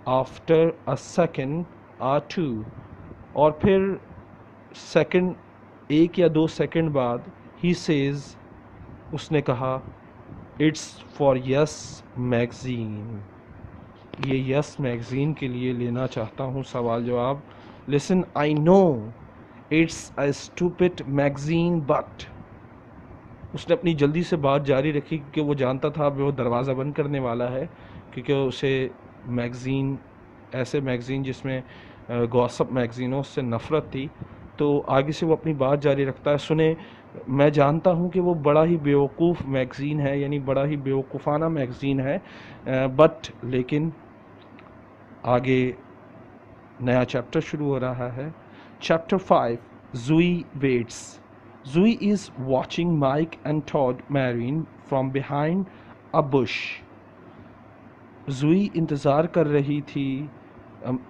After a second or two. और फिर सेकंड, एक या दो सेकंड बाद ही सेज, उसने कहा इट्स फॉर यस मैगज़ीन। ये यस मैगज़ीन के लिए लेना चाहता हूँ सवाल जवाब। Listen, I know it's a stupid magazine but. उसने अपनी जल्दी से बात जारी रखी क्योंकि वो जानता था अब वो दरवाज़ा बंद करने वाला है, क्योंकि उसे मैगज़ीन, ऐसे मैगज़ीन जिसमें गॉसिप मैगज़ीनों से नफ़रत थी। तो आगे से वो अपनी बात जारी रखता है, सुने मैं जानता हूँ कि वो बड़ा ही बेवकूफ़ मैगज़ीन है, यानी बड़ा ही बेवकूफ़ाना मैगज़ीन है, बट लेकिन आगे नया चैप्टर शुरू हो रहा है। Chapter 5, Zoe waits. Zoe is watching Mike and Todd Marin from behind a bush. Zoe इंतज़ार कर रही थी,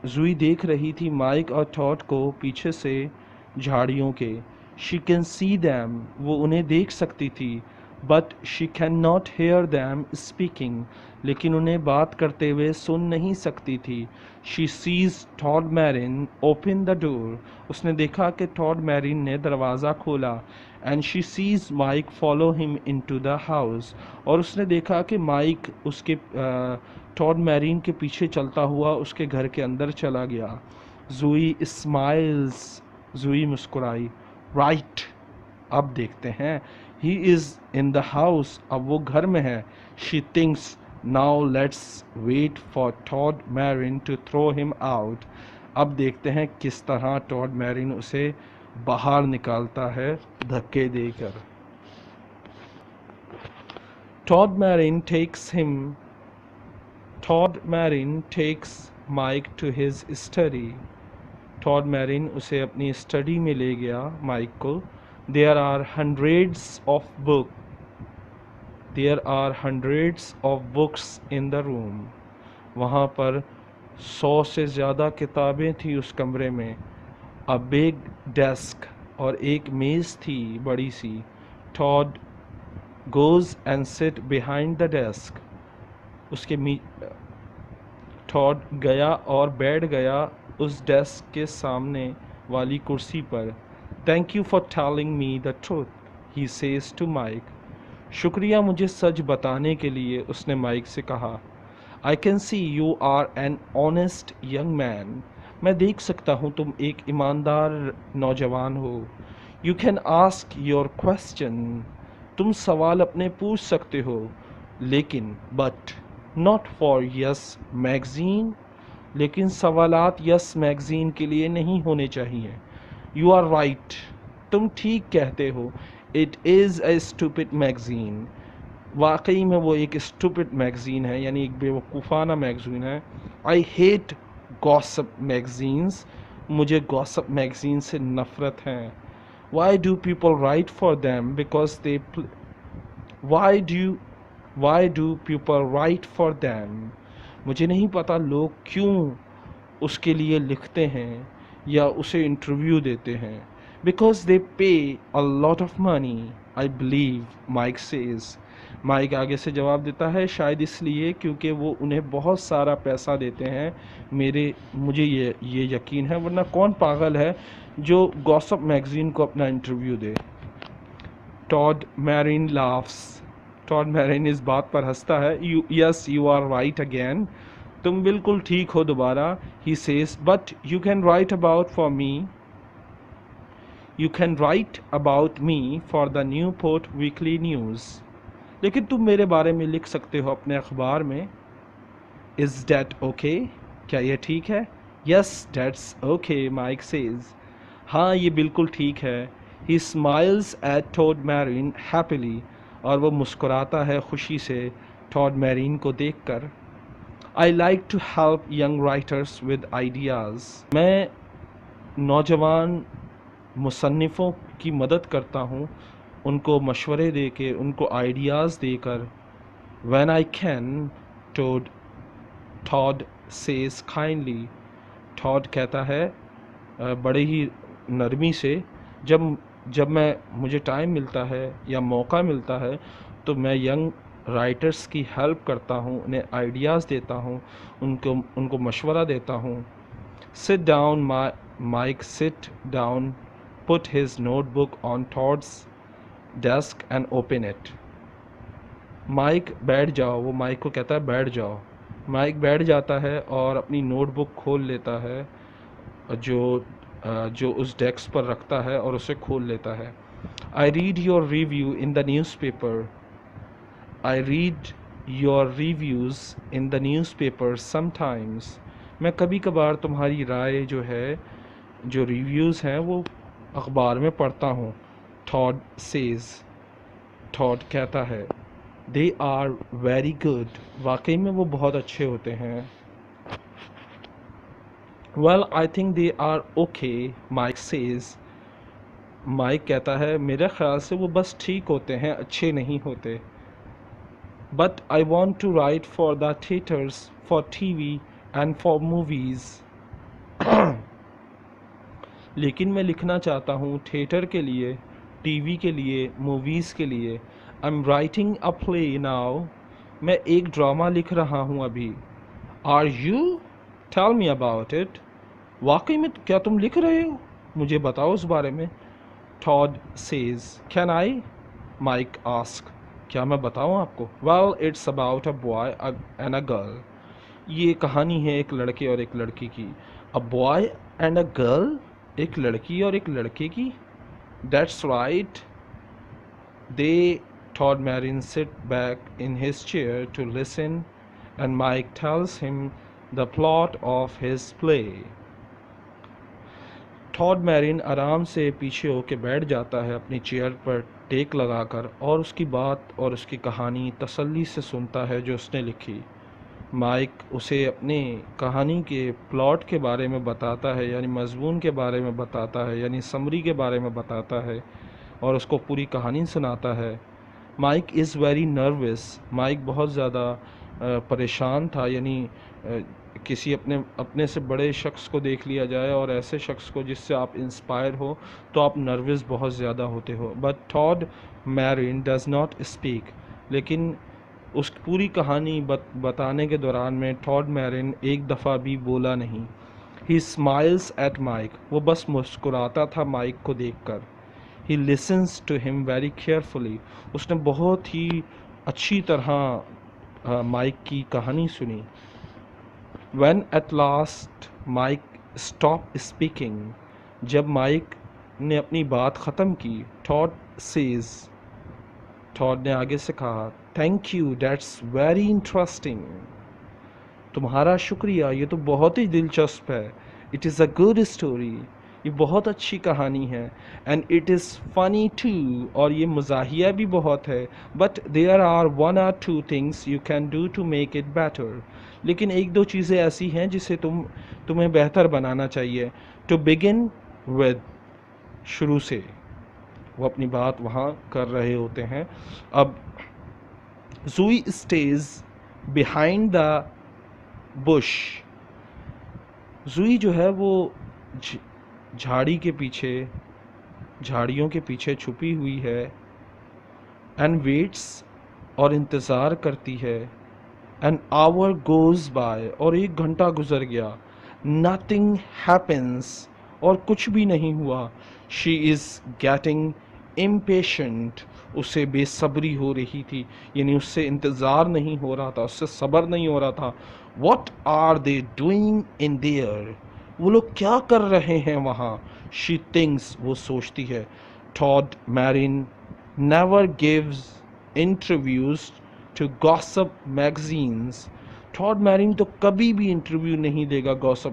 जुई देख रही थी माइक और टॉड को पीछे से झाड़ियों के। शी कैन सी दैम, वो उन्हें देख सकती थी। But she can not hear them speaking, लेकिन उन्हें बात करते हुए सुन नहीं सकती थी। She sees Todd Marin open the door. उसने देखा कि टॉड मैरिन ने दरवाज़ा खोला। And she sees Mike follow him into the house. और उसने देखा कि माइक उसके टॉड मैरिन के पीछे चलता हुआ उसके घर के अंदर चला गया। जुई स्माइल्स। जुई मुस्कुराई। राइट, अब देखते हैं। He is in the house, अब वो घर में है। She thinks now let's wait for Todd Marin to throw him out. अब देखते हैं किस तरह टॉड मैरिन उसे बाहर निकालता है धक्के देकर। Todd Marin takes Mike to his study. Todd Marin उसे अपनी स्टडी में ले गया, माइक को। There are hundreds of books in the room. वहाँ पर 100 से ज़्यादा किताबें थी उस कमरे में। अ बिग डेस्क, और एक मेज़ थी बड़ी सी। Todd goes and sit behind the desk. उसके टॉड गया और बैठ गया उस डेस्क के सामने वाली कुर्सी पर। Thank you for telling me the truth, he says to Mike. शुक्रिया मुझे सच बताने के लिए, उसने माइक से कहा। I can see you are an honest young man. मैं देख सकता हूँ तुम एक ईमानदार नौजवान हो। You can ask your question. तुम सवाल अपने पूछ सकते हो, लेकिन but not for Yes magazine. लेकिन सवालात यस मैगज़ीन के लिए नहीं होने चाहिए। यू आर राइट, तुम ठीक कहते हो। It is a stupid magazine. वाकई में वो एक स्टूपिड मैगज़ीन है, यानी एक बेवकूफ़ाना मैगज़ीन है। I hate gossip magazines. मुझे गॉसिप मैगज़ीन से नफ़रत है। Why do people right for them because they why do people right for them. मुझे नहीं पता लोग क्यों उसके लिए लिखते हैं या उसे इंटरव्यू देते हैं। Because they pay a lot of money, I believe, Mike says. Mike आगे से जवाब देता है, शायद इसलिए क्योंकि वो उन्हें बहुत सारा पैसा देते हैं। मुझे ये यकीन है, वरना कौन पागल है जो गॉसिप मैगज़ीन को अपना इंटरव्यू दे। Todd Marin laughs. Todd Marin इस बात पर हंसता है। You are right again. तुम बिल्कुल ठीक हो दोबारा। He says, but you can write about for me. You can write about me for the Newport weekly news. लेकिन तुम मेरे बारे में लिख सकते हो अपने अखबार में। Is that okay? क्या यह ठीक है? Yes, that's okay, Mike says. हाँ, ये बिल्कुल ठीक है। He smiles at Todd Marin happily. और वो मुस्कुराता है खुशी से टॉड मैरिन को देखकर। I like to help young writers with ideas. मैं नौजवान मुसन्निफ़ों की मदद करता हूँ, उनको मशवरे दे के, उनको आइडियाज़ देकर। When I can, Todd says kindly. Todd कहता है बड़े ही नरमी से, जब जब मुझे टाइम मिलता है या मौका मिलता है तो मैं यंग राइटर्स की हेल्प करता हूँ, उन्हें आइडियाज़ देता हूँ, उनको मशवरा देता हूँ। Sit down, Mike sit down, put his notebook on Todd's desk and open it. Mike बैठ जाओ, वो माइक को कहता है बैठ जाओ। माइक बैठ जाता है और अपनी नोटबुक खोल लेता है, जो उस डेस्क पर रखता है, और उसे खोल लेता है। I read your review in the newspaper. I read your reviews in the newspaper sometimes. मैं कभी कभार तुम्हारी राय जो है, जो रिव्यूज़ हैं, वो अखबार में पढ़ता हूँ। Tod says. टॉड कहता है, दे आर वेरी गुड। वाकई में वो बहुत अच्छे होते हैं। Well I think they are okay, Mike says. Mike कहता है, मेरे ख्याल से वो बस ठीक होते हैं, अच्छे नहीं होते। But I want to write for the theatres, for TV and for movies. लेकिन मैं लिखना चाहता हूँ थिएटर के लिए, टीवी के लिए, मूवीज़ के लिए। I am writing a play now. मैं एक ड्रामा लिख रहा हूँ अभी। Are you? Tell me about it. वाकई में क्या तुम लिख रहे हो? मुझे बताओ उस बारे में। Todd says, can I? Mike asks, क्या मैं बताऊँ आपको? Well, it's about a boy and a girl. ये कहानी है एक लड़के और एक लड़की की। A boy and a girl? एक लड़की और एक लड़के की? That's right. They Todd Marin sit back in his chair to listen, and Mike tells him the plot of his play. Todd Marin आराम से पीछे होके बैठ जाता है अपनी चेयर पर टेक लगाकर, और उसकी बात और उसकी कहानी तसल्ली से सुनता है जो उसने लिखी। माइक उसे अपनी कहानी के प्लॉट के बारे में बताता है, यानी मजमून के बारे में बताता है, यानी समरी के बारे में बताता है, और उसको पूरी कहानी सुनाता है। Mike is very nervous. Mike बहुत ज़्यादा परेशान था, यानी किसी अपने से बड़े शख्स को देख लिया जाए और ऐसे शख्स को जिससे आप इंस्पायर हो, तो आप नर्वस बहुत ज़्यादा होते हो। But Todd Marin does not speak, लेकिन उस पूरी कहानी बताने के दौरान में टॉड मैरिन एक दफ़ा भी बोला नहीं। ही स्माइल्स एट माइक, वो बस मुस्कुराता था माइक को देखकर। He listens to him very carefully, उसने बहुत ही अच्छी तरह माइक की कहानी सुनी। When at last Mike stop speaking, जब माइक ने अपनी बात ख़त्म की, टॉड ने आगे से कहा, thank you, that's very interesting, तुम्हारा शुक्रिया, ये तो बहुत ही दिलचस्प है। It is a good story, ये बहुत अच्छी कहानी है। And it is funny too, और ये मज़ाहिया भी बहुत है। But there are 1 or 2 things you can do to make it better, लेकिन 1-2 चीज़ें ऐसी हैं जिसे तुम्हें बेहतर बनाना चाहिए। टू बिगिन विद, शुरू से। वो अपनी बात वहाँ कर रहे होते हैं। अब ज़ूई स्टेज बिहाइंड द बुश, ज़ूई जो है वो झाड़ी के पीछे, झाड़ियों के पीछे छुपी हुई है। एंड वेट्स, और इंतज़ार करती है। एन आवर गोज़ बाय, और 1 घंटा गुजर गया। नथिंग हैपन्स, और कुछ भी नहीं हुआ। शी इज़ गेटिंग इम्पेशेंट, उसे बेसब्री हो रही थी, यानी उससे इंतज़ार नहीं हो रहा था, उससे सब्र नहीं हो रहा था। What are they doing in there, वो लोग क्या कर रहे हैं वहाँ। शी थिंक्स, वो सोचती है। Todd Marin never gives interviews to gossip magazines, Todd Marin तो कभी भी इंटरव्यू नहीं देगा गॉसिप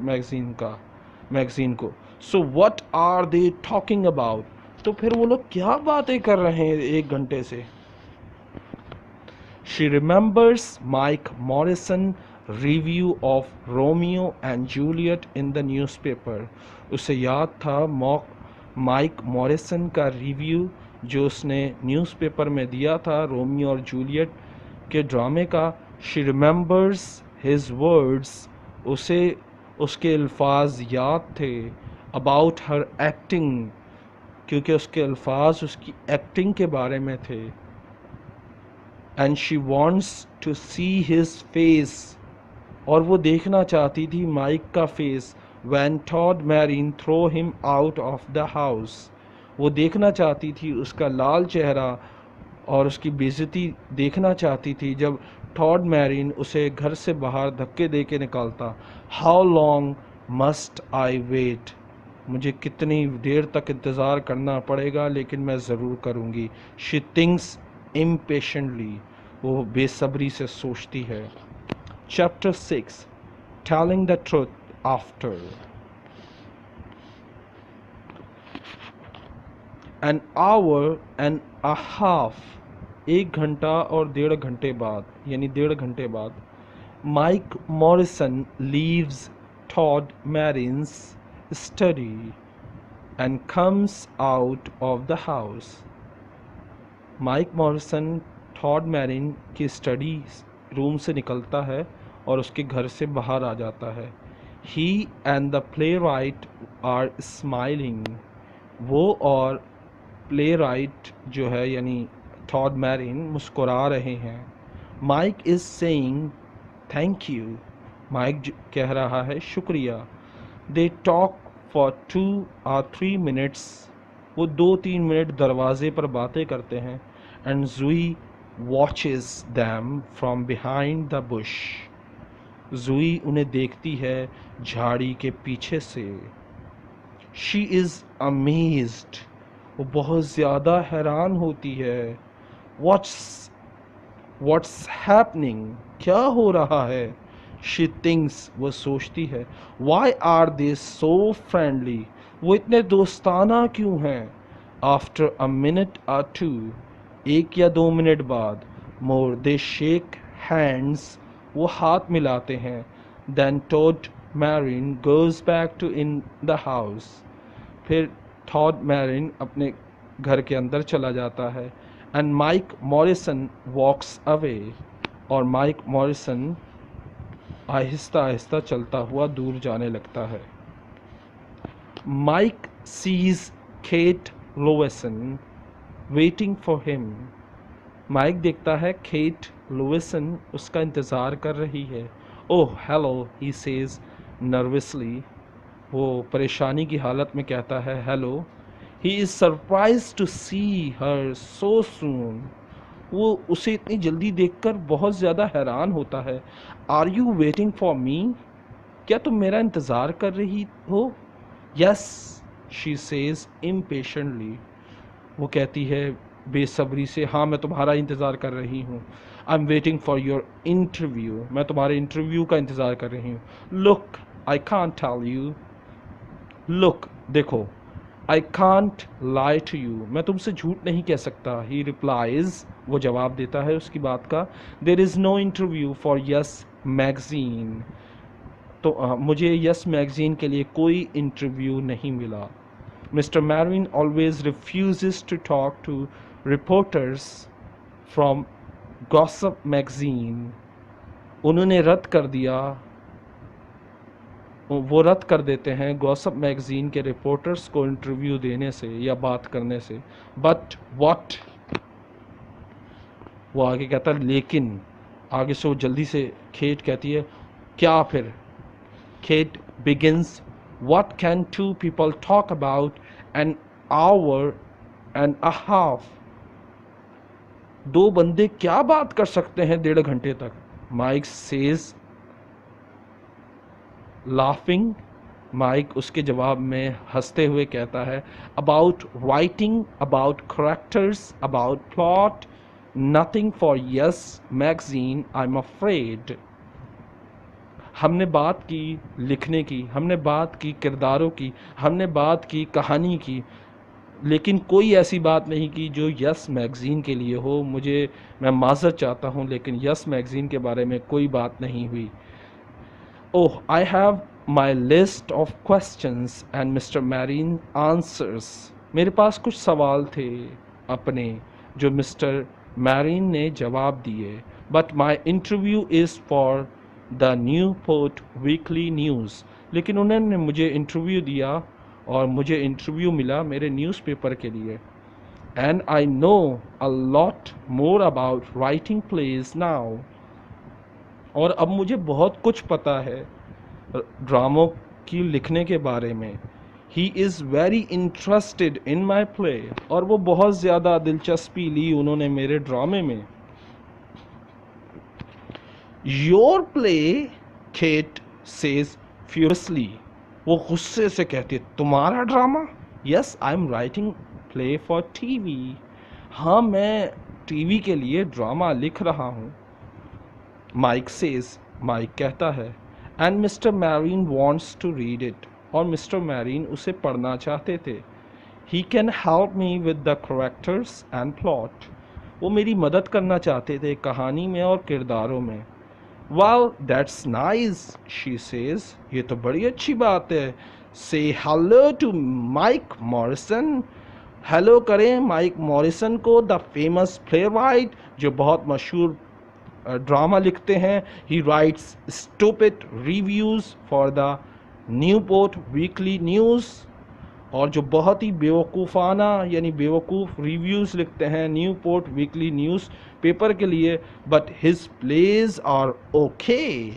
मैगजीन को। So what are they talking about, तो फिर वो लोग क्या बातें कर रहे हैं 1 घंटे से। She remembers Mike Morrison review of Romeo and Juliet in the newspaper, उसे याद था माइक मॉरिसन का रिव्यू जो उसने न्यूज़पेपर में दिया था रोमियो और जूलियट के ड्रामे का। शी रिमेंबर्स हिज वर्ड्स, उसे उसके अल्फाज याद थे। अबाउट हर एक्टिंग, क्योंकि उसके अल्फाज उसकी एक्टिंग के बारे में थे। And she wants to see his face, और वो देखना चाहती थी माइक का face. When Todd Marin throw him out of the house, वो देखना चाहती थी उसका लाल चेहरा और उसकी बेइज्जती देखना चाहती थी जब टॉड मैरिन उसे घर से बाहर धक्के दे के निकालता। How long must I wait, मुझे कितनी देर तक इंतज़ार करना पड़ेगा, लेकिन मैं ज़रूर करूँगी। शी थिंक्स इम्पेशेंटली, वो बेसब्री से सोचती है। Chapter 6, telling the truth after. N hour and a half, 1 घंटा और 1.5 घंटे बाद, यानी 1.5 घंटे बाद, Mike Morrison leaves Todd Marin's study and comes out of the house. Mike Morrison Todd Marin की स्टडी रूम से निकलता है और उसके घर से बाहर आ जाता है। He and the playwright are smiling, वो और प्ले राइट जो है यानी टॉड मैरिन मुस्कुरा रहे हैं। Mike is saying thank you, Mike कह रहा है शुक्रिया। They talk for 2 or 3 minutes, वो 2-3 मिनट दरवाजे पर बातें करते हैं। And Zoe watches them from behind the bush, Zoe उन्हें देखती है झाड़ी के पीछे से। शी इज़ अमेज्ड, वो बहुत ज़्यादा हैरान होती है। व्हाट्स हैपनिंग, क्या हो रहा है। शी थिंक्स, वो सोचती है। Why are they so friendly, वो इतने दोस्ताना क्यों हैं। आफ्टर अ मिनट or 2, 1 या 2 मिनट बाद, मोर दे शेक हैंड्स, वो हाथ मिलाते हैं। Then Todd Marin goes back to in the house, फिर टॉड मैरिन अपने घर के अंदर चला जाता है। And Mike Morrison walks away, और माइक मॉरिसन आहिस्ता आहिस्ता चलता हुआ दूर जाने लगता है। Mike sees Kate Loveson waiting for him. Mike देखता है केट लोवेसन उसका इंतज़ार कर रही है। Oh hello, he says nervously. वो परेशानी की हालत में कहता है hello. He is surprise to सी हर सो सून। वो उसे इतनी जल्दी देखकर बहुत ज़्यादा हैरान होता है। Are you waiting for me? क्या तुम मेरा इंतज़ार कर रही हो? Yes, she says impatiently. वो कहती है बेसब्री से, हाँ मैं तुम्हारा इंतज़ार कर रही हूँ। I am waiting for your interview. मैं तुम्हारे इंटरव्यू का इंतज़ार कर रही हूँ। Look, I can't tell you. Look, देखो, I can't lie to you. मैं तुमसे झूठ नहीं कह सकता। ही रिप्लाइज, वो जवाब देता है उसकी बात का। There is no interview for Yes magazine. तो मुझे यस मैगज़ीन के लिए कोई इंटरव्यू नहीं मिला। Mister Marin always refuse to talk to reporters from gossip magazine. उन्होंने रद्द कर दिया, वो रद्द कर देते हैं गॉसिप मैगज़ीन के रिपोर्टर्स को इंटरव्यू देने से या बात करने से। बट व्हाट, वो आगे कहता है लेकिन, आगे से वो जल्दी से केट कहती है क्या फिर? Kate begins, what can two people talk about an hour and a half? दो बंदे क्या बात कर सकते हैं 1.5 घंटे तक? Mic says laughing. माइक उसके जवाब में हंसते हुए कहता है about writing, about characters, about plot, nothing for Yes magazine I am afraid. हमने बात की लिखने की, हमने बात की किरदारों की, हमने बात की कहानी की, लेकिन कोई ऐसी बात नहीं की जो यस मैगज़ीन के लिए हो। मैं माज़रत चाहता हूँ, लेकिन यस मैगज़ीन के बारे में कोई बात नहीं हुई। Oh, I have my list of questions and mister Marin answers. मेरे पास कुछ सवाल थे अपने, जो मिस्टर मैरिन ने जवाब दिए। But my interview is for the Newport weekly news. लेकिन उन्होंने मुझे इंटरव्यू दिया और मुझे इंटरव्यू मिला मेरे न्यूज़पेपर के लिए। And I know a lot more about writing plays now. और अब मुझे बहुत कुछ पता है ड्रामों की लिखने के बारे में। He is very interested in my play. और वो बहुत ज़्यादा दिलचस्पी ली उन्होंने मेरे ड्रामे में। Your play, Kate says furiously. वो गुस्से से कहती है तुम्हारा drama? Yes, I am writing play for TV. हाँ, मैं टीवी के लिए ड्रामा लिख रहा हूँ। माइक सेज, माइक कहता है, and mister Marin wants to read it. और मिस्टर मैरिन उसे पढ़ना चाहते थे। He can help me with the characters and plot. वो मेरी मदद करना चाहते थे कहानी में और किरदारों में। Well, that's nice, she says. ये तो बड़ी अच्छी बात है। Say hello to Mike Morrison. Hello करें माइक मॉरिसन को, द फेमस प्लेराइट, जो बहुत मशहूर ड्रामा लिखते हैं। ही rights stupid reviews for the Newport weekly news. और जो बहुत ही बेवकूफ़ाना यानी बेवकूफ़ रिव्यूज़ लिखते हैं न्यूपोर्ट वीकली न्यूज़ पेपर के लिए। But his plays are okay.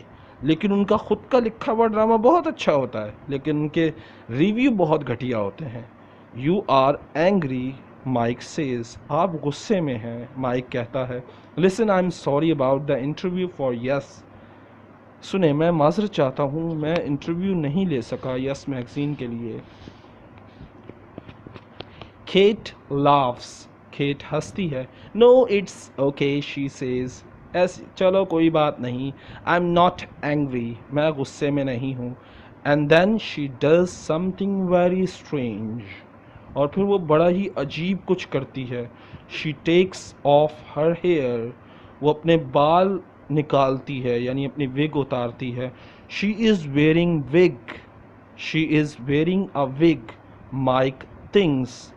लेकिन उनका ख़ुद का लिखा हुआ ड्रामा बहुत अच्छा होता है, लेकिन उनके रिव्यू बहुत घटिया होते हैं। You are angry, Mike says. आप गुस्से में हैं, माइक कहता है। Listen, I am sorry about the interview for Yes. सुने, मैं माज़रत चाहता हूँ, मैं इंटरव्यू नहीं ले सका यस मैगज़ीन के लिए। Cat laughs. केट हंसती है। No, it's okay, she says. चलो कोई बात नहीं। आई एम नॉट एंग्री, मैं गुस्से में नहीं हूँ। And then she does something very strange. और फिर वो बड़ा ही अजीब कुछ करती है। She takes off her hair. वो अपने बाल निकालती है, यानी अपनी विग उतारती है। She is wearing wig. She is wearing a wig, Mike thinks.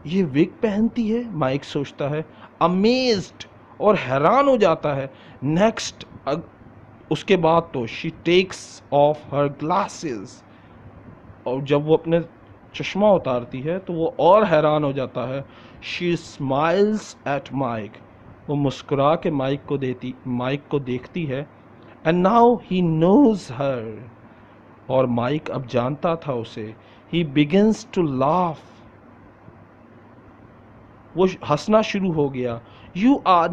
ये विग पहनती है, माइक सोचता है। अमेज्ड, और हैरान हो जाता है। नेक्स्ट उसके बाद तो she takes off her glasses, और जब वो अपने चश्मा उतारती है तो वो और हैरान हो जाता है। शी स्माइल्स एट माइक, वो मुस्कुरा के माइक को देखती है। And now he knows her, और माइक अब जानता था उसे। ही बिगिंस टू लाफ, वो हंसना शुरू हो गया। You are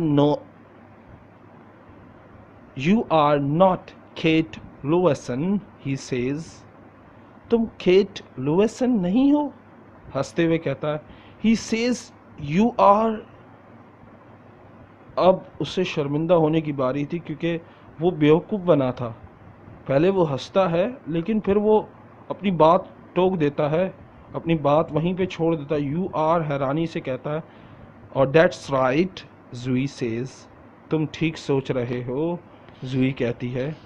not Kate Lewison, he says, तुम केट लुइसन नहीं हो, हंसते हुए कहता है। ही सेज यू आर, अब उससे शर्मिंदा होने की बारी थी क्योंकि वो बेवकूफ़ बना था। पहले वो हंसता है लेकिन फिर वो अपनी बात टोक देता है, अपनी बात वहीं पे छोड़ देता है। यू आर हैरानी से कहता है। और दैट्स राइट जुई सेज, तुम ठीक सोच रहे हो, जुई कहती है।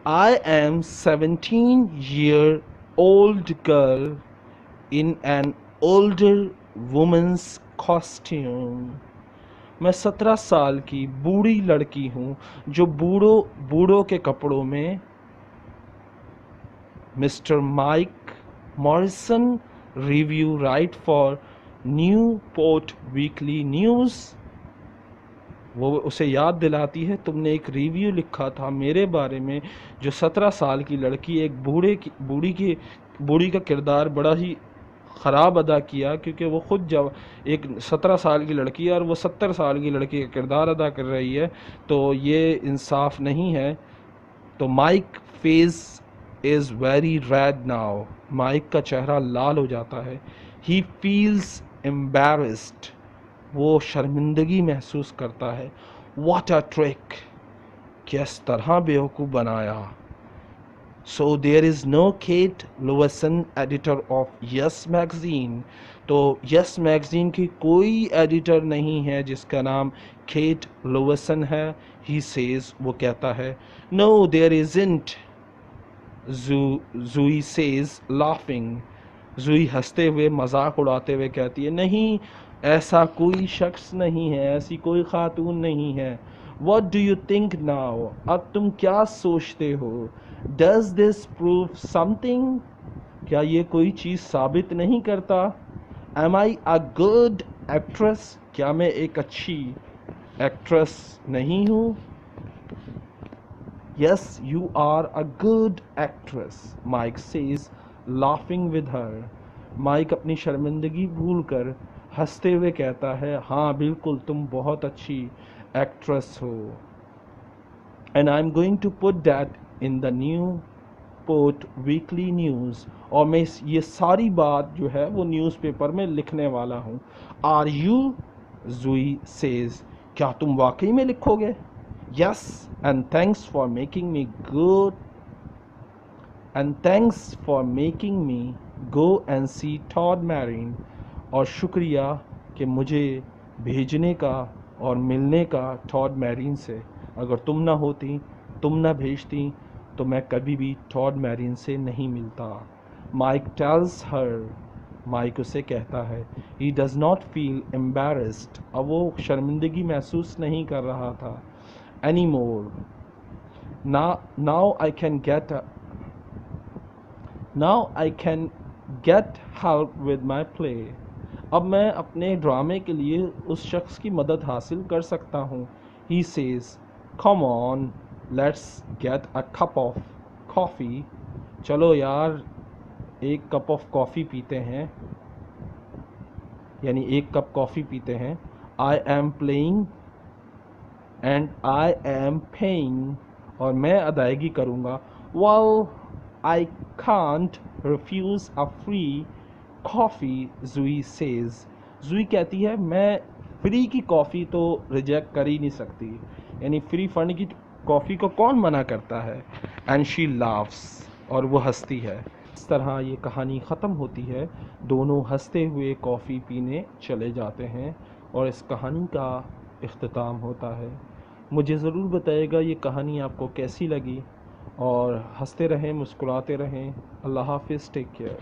I M 17-year old girl in an older woman's costume, मैं 17 साल की बूढ़ी लड़की हूँ जो बूढ़ों के कपड़ों में। Mister mic Morrison review right for Newport weekly news, वो उसे याद दिलाती है तुमने एक रिव्यू लिखा था मेरे बारे में, जो 17 साल की लड़की एक बूढ़ी का किरदार बड़ा ही ख़राब अदा किया, क्योंकि वो खुद जब एक 17 साल की लड़की है और वो 70 साल की लड़की का किरदार अदा कर रही है, तो ये इंसाफ नहीं है। तो Mike face is very red now, Mike का चेहरा लाल हो जाता है। ही फील्स एम्बेरस्ड, वो शर्मिंदगी महसूस करता है। व्हाट अ ट्रिक, किस तरह बेवकूफ़ बनाया। So there is no Kate Lewison editor of Yes magazine, तो यस मैगज़ीन की कोई एडिटर नहीं है जिसका नाम केट लुइसन है। ही सेज, वो कहता है। No there isn't, Jui says laughing, जुई हंसते हुए मजाक उड़ाते हुए कहती है, नहीं, ऐसा कोई शख्स नहीं है, ऐसी कोई खातून नहीं है। What do you think now? अब तुम क्या सोचते हो? Does this prove something? क्या ये कोई चीज़ साबित नहीं करता? Am I a good actress? क्या मैं एक अच्छी एक्ट्रेस नहीं हूँ? Yes, you are a good actress, Mike says, laughing with her. Mike अपनी शर्मिंदगी भूलकर हंसते हुए कहता है, हाँ बिल्कुल तुम बहुत अच्छी एक्ट्रेस हो। And I'm going to put that in the Newport Weekly News, और मैं ये सारी बात जो है वो न्यूज़पेपर में लिखने वाला हूँ। Are you? जुई says, क्या तुम वाकई में लिखोगे? Yes, and thanks for making me good, and thanks for making me go and see Todd Marine, और शुक्रिया कि मुझे भेजने का और मिलने का टॉड मैरिन से। अगर तुम ना होती, तुम ना भेजती, तो मैं कभी भी टॉड मैरिन से नहीं मिलता। माइक टेल्स हर, माइक उसे कहता है, he does not feel embarrassed, अब वो शर्मिंदगी महसूस नहीं कर रहा था। anymore. Now I can get help with my play. अब मैं अपने ड्रामे के लिए उस शख्स की मदद हासिल कर सकता हूँ। He says, come on, let's get a cup of coffee. चलो यार, एक कप ऑफ कॉफ़ी पीते हैं, यानी एक कप कॉफ़ी पीते हैं। I am playing and I am paying, और मैं अदायगी करूँगा। Well, I can't refuse a free coffee, Jui says. जुई कहती है, मैं फ्री की कॉफ़ी तो रिजेक्ट कर ही नहीं सकती, यानी फ्री फंड की कॉफ़ी को कौन मना करता है। And she laughs, और वो हंसती है। इस तरह ये कहानी ख़त्म होती है। दोनों हंसते हुए कॉफ़ी पीने चले जाते हैं और इस कहानी का इख्तिताम होता है। मुझे ज़रूर बताइएगा ये कहानी आपको कैसी लगी, और हंसते रहें, मुस्कुराते रहें। अल्लाह हाफ़िज़, टेक केयर।